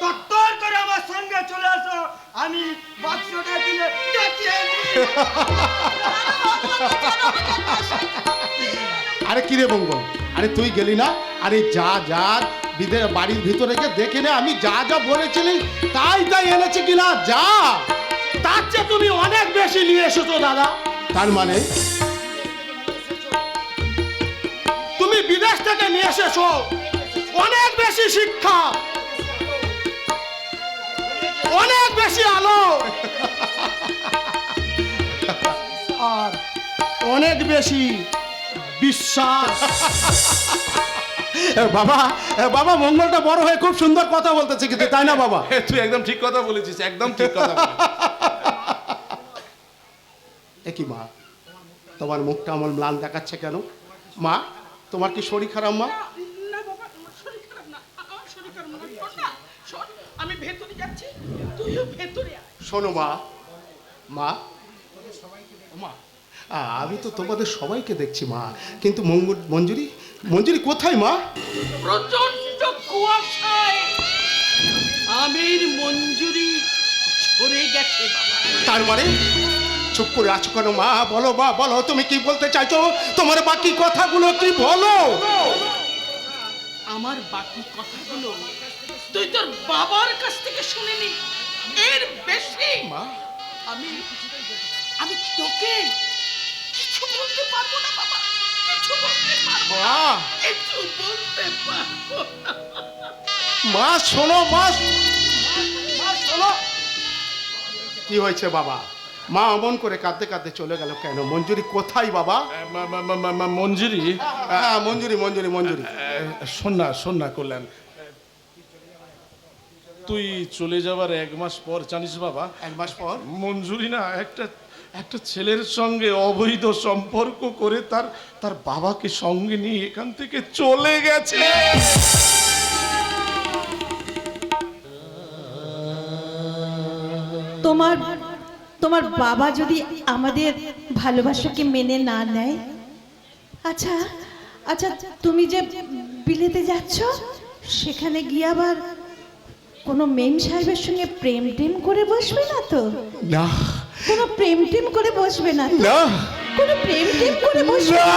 তত্তর করে আমার সঙ্গে চলে আসো, আমি বাক্সটা কিনে টেকিয়ে নিই। আরে কিরে মঙ্গল, আরে তুই গেলি না? আরে যা যা, বাড়ির ভিতরে গিয়ে দেখে নে আমি যা যা বলেছিলি তাই তাই এনেছি কিনা। যা। তার চেয়ে তুমি অনেক বেশি নিয়ে এসেছো দাদা। তার মানে তুমি বিদেশ থেকে নিয়ে এসেছো অনেক বেশি শিক্ষা, অনেক বেশি আলো, আর অনেক বেশি বিশ্বাস। বাবা বাবা মঙ্গলটা বড় হয়ে খুব সুন্দর কথা বলতেছে কিন্তু, তাই না বাবা? তুই একদম ঠিক কথা বলেছিস, একদম ঠিক কথা বলেছিস। একই মা, তোমার মুখটা আমার ম্লান দেখাচ্ছে কেন? মা তোমার কি শরীর খারাপ মা? আমি ভেতরে যাচ্ছি, তুইও ভেতরে আয়। শোনো মা, মা মা আমি তো তোমাদের সবাইকে দেখছি মা, কিন্তু মঞ্জুরি মঞ্জুরি কোথায় মা? প্রচন্ড কুয়াশায় আমির মঞ্জুরি ঝরে গেছে বাবা। তার মানে চুপ করে আছো কেন মা? বলো মা, বলো তুমি কি বলতে চাইছো? তোমার বাকি কথাগুলো কি বলো? আমার বাকি কথাগুলো তুই তোর বাবার কাছ থেকে শুনে নি, এর বেশি মা আমি আমি তোকে কিছু বলতে পারবো না বাবা, কিছু বলতে পারবো না, মা কিছু বলতে পারবো না। মা শোনো, মা মা শোনো। কি হয়েছে বাবা? মা অমন করে কাঁদতে কাঁদতে চলে গেল কেন? মঞ্জুরি কোথায় বাবা? মঞ্জুরি, হ্যাঁ মঞ্জুরি মঞ্জুরি মঞ্জুরি। শোন না কল্যাণ, তুই চলে যাবার 1 মাস পর জানিস বাবা, 1 মাস পর মঞ্জুরি না একটা ছেলের সঙ্গে অবৈধ সম্পর্ক করে তার বাবাকে সঙ্গে নিয়ে এখান থেকে চলে গেছে। তোমার বাবা যদি আমাদের ভালোবাসাকে মেনে না নেয়, আচ্ছা আচ্ছা তুমি যে বিলেতে যাচ্ছ সেখানে গিয়ে আবার কোনো মেম সাহেবের সঙ্গে প্রেম টেম করে বসবে না তো? না কোনো প্রেম টেম করে বসবে না তো? না কোনো প্রেম টেম করে বসবে না?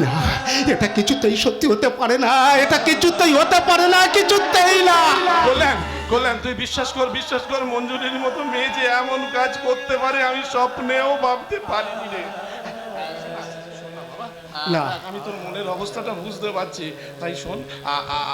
না, এটা কিছুতেই সত্যি হতে পারে না, এটা কিছুতেই হতে পারে না, কিছুতেই না। কল্যাণ তুই বিশ্বাস কর, মঞ্জুরির মতো মেয়ে যে এমন কাজ করতে পারে আমি স্বপ্নেও ভাবতে পারিনি রে। না আমি তোর মনের অবস্থাটা বুঝতে পারছি, তাই শোন,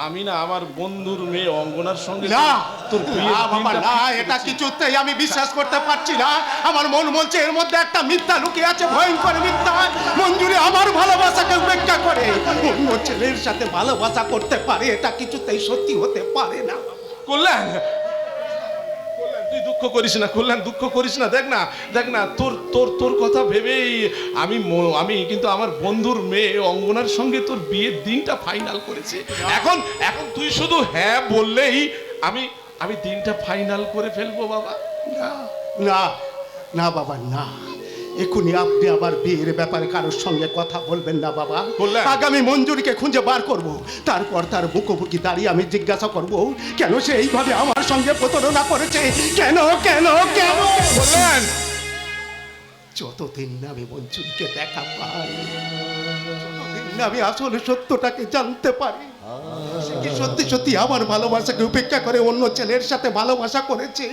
আমি না আমার বন্ধুর মেয়ে অঙ্গনার সঙ্গে না তোর বিয়ের না বাবা দিনটা না, ঠিক এটা করেছি। কিছুতেই আমি বিশ্বাস করতে পারছি না। আমার মন বলছে এর মধ্যে একটা মিথ্যা লুকিয়ে আছে, ভয়ঙ্কর মিথ্যা। মঞ্জুরি আমার ভালোবাসাকে উপেক্ষা করে অন্য ছেলের সাথে ভালোবাসা করতে পারে, এটা কিছুতেই সত্যি হতে পারে না। কল্যাণ তুই দুঃখ করিস না, কল্যাণ দুঃখ করিস না। দেখ না তোর কথা ভেবেই আমি কিন্তু আমার বন্ধুর মেয়ে অঙ্গনার সঙ্গে তোর বিয়ের দিনটা ফাইনাল করেছি। এখন তুই শুধু হ্যাঁ বললেই আমি দিনটা ফাইনাল করে ফেলবো বাবা। না না বাবা না, এখনই আপনি আবার বিয়ের ব্যাপারে কারোর সঙ্গে কথা বলবেন না বাবা। বললেন? আগামী মঞ্জুরিকে খুঁজে বার করব, তারপর তার মুখোমুখি দাঁড়িয়ে আমি জিজ্ঞাসা করব কেন সে এইভাবে আমার সঙ্গে প্রতারণা করেছে, কেন কেন কেন। বললেন যতদিন না আমি মঞ্জুরিকে দেখা পাই, যতদিন না আমি আসলে সত্যটাকে জানতে পারি, সে কি সত্যি সত্যি আমার ভালোবাসাকে উপেক্ষা করে অন্য ছেলের সাথে ভালোবাসা করেছে,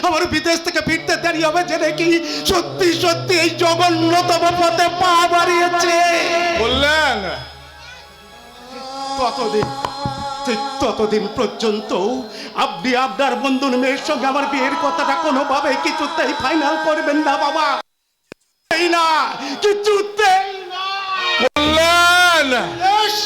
আমার বিদেশ থেকে ফিরতে দেরি হবে জেনে কি সত্যি সত্যি এই জঘন্যতম পথে পা বাড়িয়েছে। বললেন ততদিন পর্যন্ত আপনি আপনার বন্ধুর মেয়ের সঙ্গে আমার বিয়ের কথাটা কোনোভাবে কিছুতেই ফাইনাল করবেন না বাবা। এই না, কিছুতেই না। কল্যাণ! এস!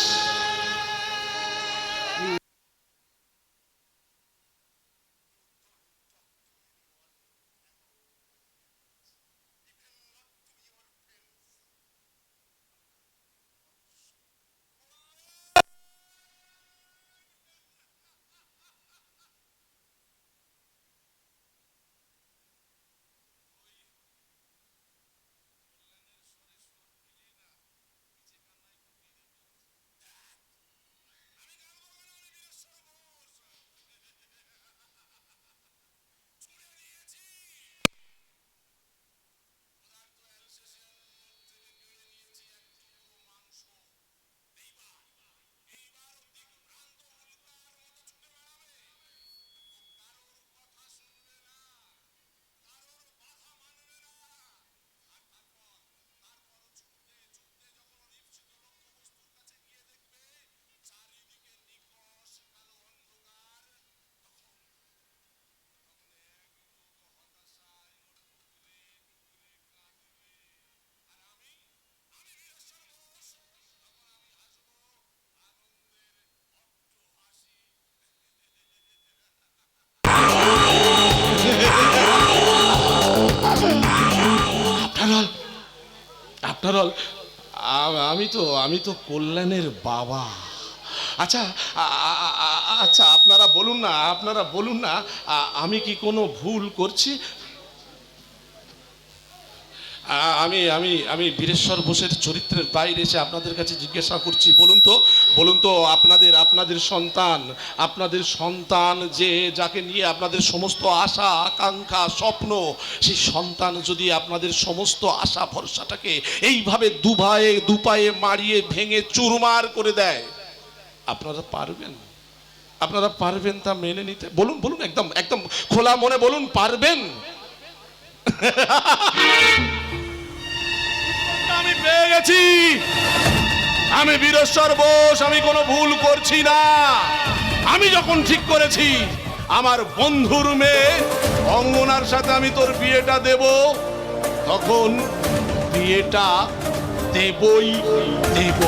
আফটার অল আমি তো কল্যাণের বাবা। আচ্ছা আচ্ছা আপনারা বলুন না আমি কি কোনো ভুল করছি? আমি বীরেশ্বর বোসের চরিত্রের বাইরে এসে আপনাদের কাছে জিজ্ঞাসা করছি, বলুন তো আপনাদের সন্তান যে যাকে নিয়ে আপনাদের সমস্ত আশা আকাঙ্ক্ষা স্বপ্ন, সেই সন্তান যদি আপনাদের সমস্ত আশা ভরসাটাকে এইভাবে দুপায়ে মারিয়ে ভেঙে চুরমার করে দেয়, আপনারা পারবেন তা মেনে নিতে? বলুন একদম খোলা মনে বলুন, পারবেন? আমি পেয়ে গেছি, আমি বীরেশ্বর বোস, আমি কোনো ভুল করছি না। আমি যখন ঠিক করেছি আমার বন্ধুর মেয়ে অঙ্গনার সাথে আমি তোর বিয়েটা দেব, তখন বিয়েটা দেবই দেব।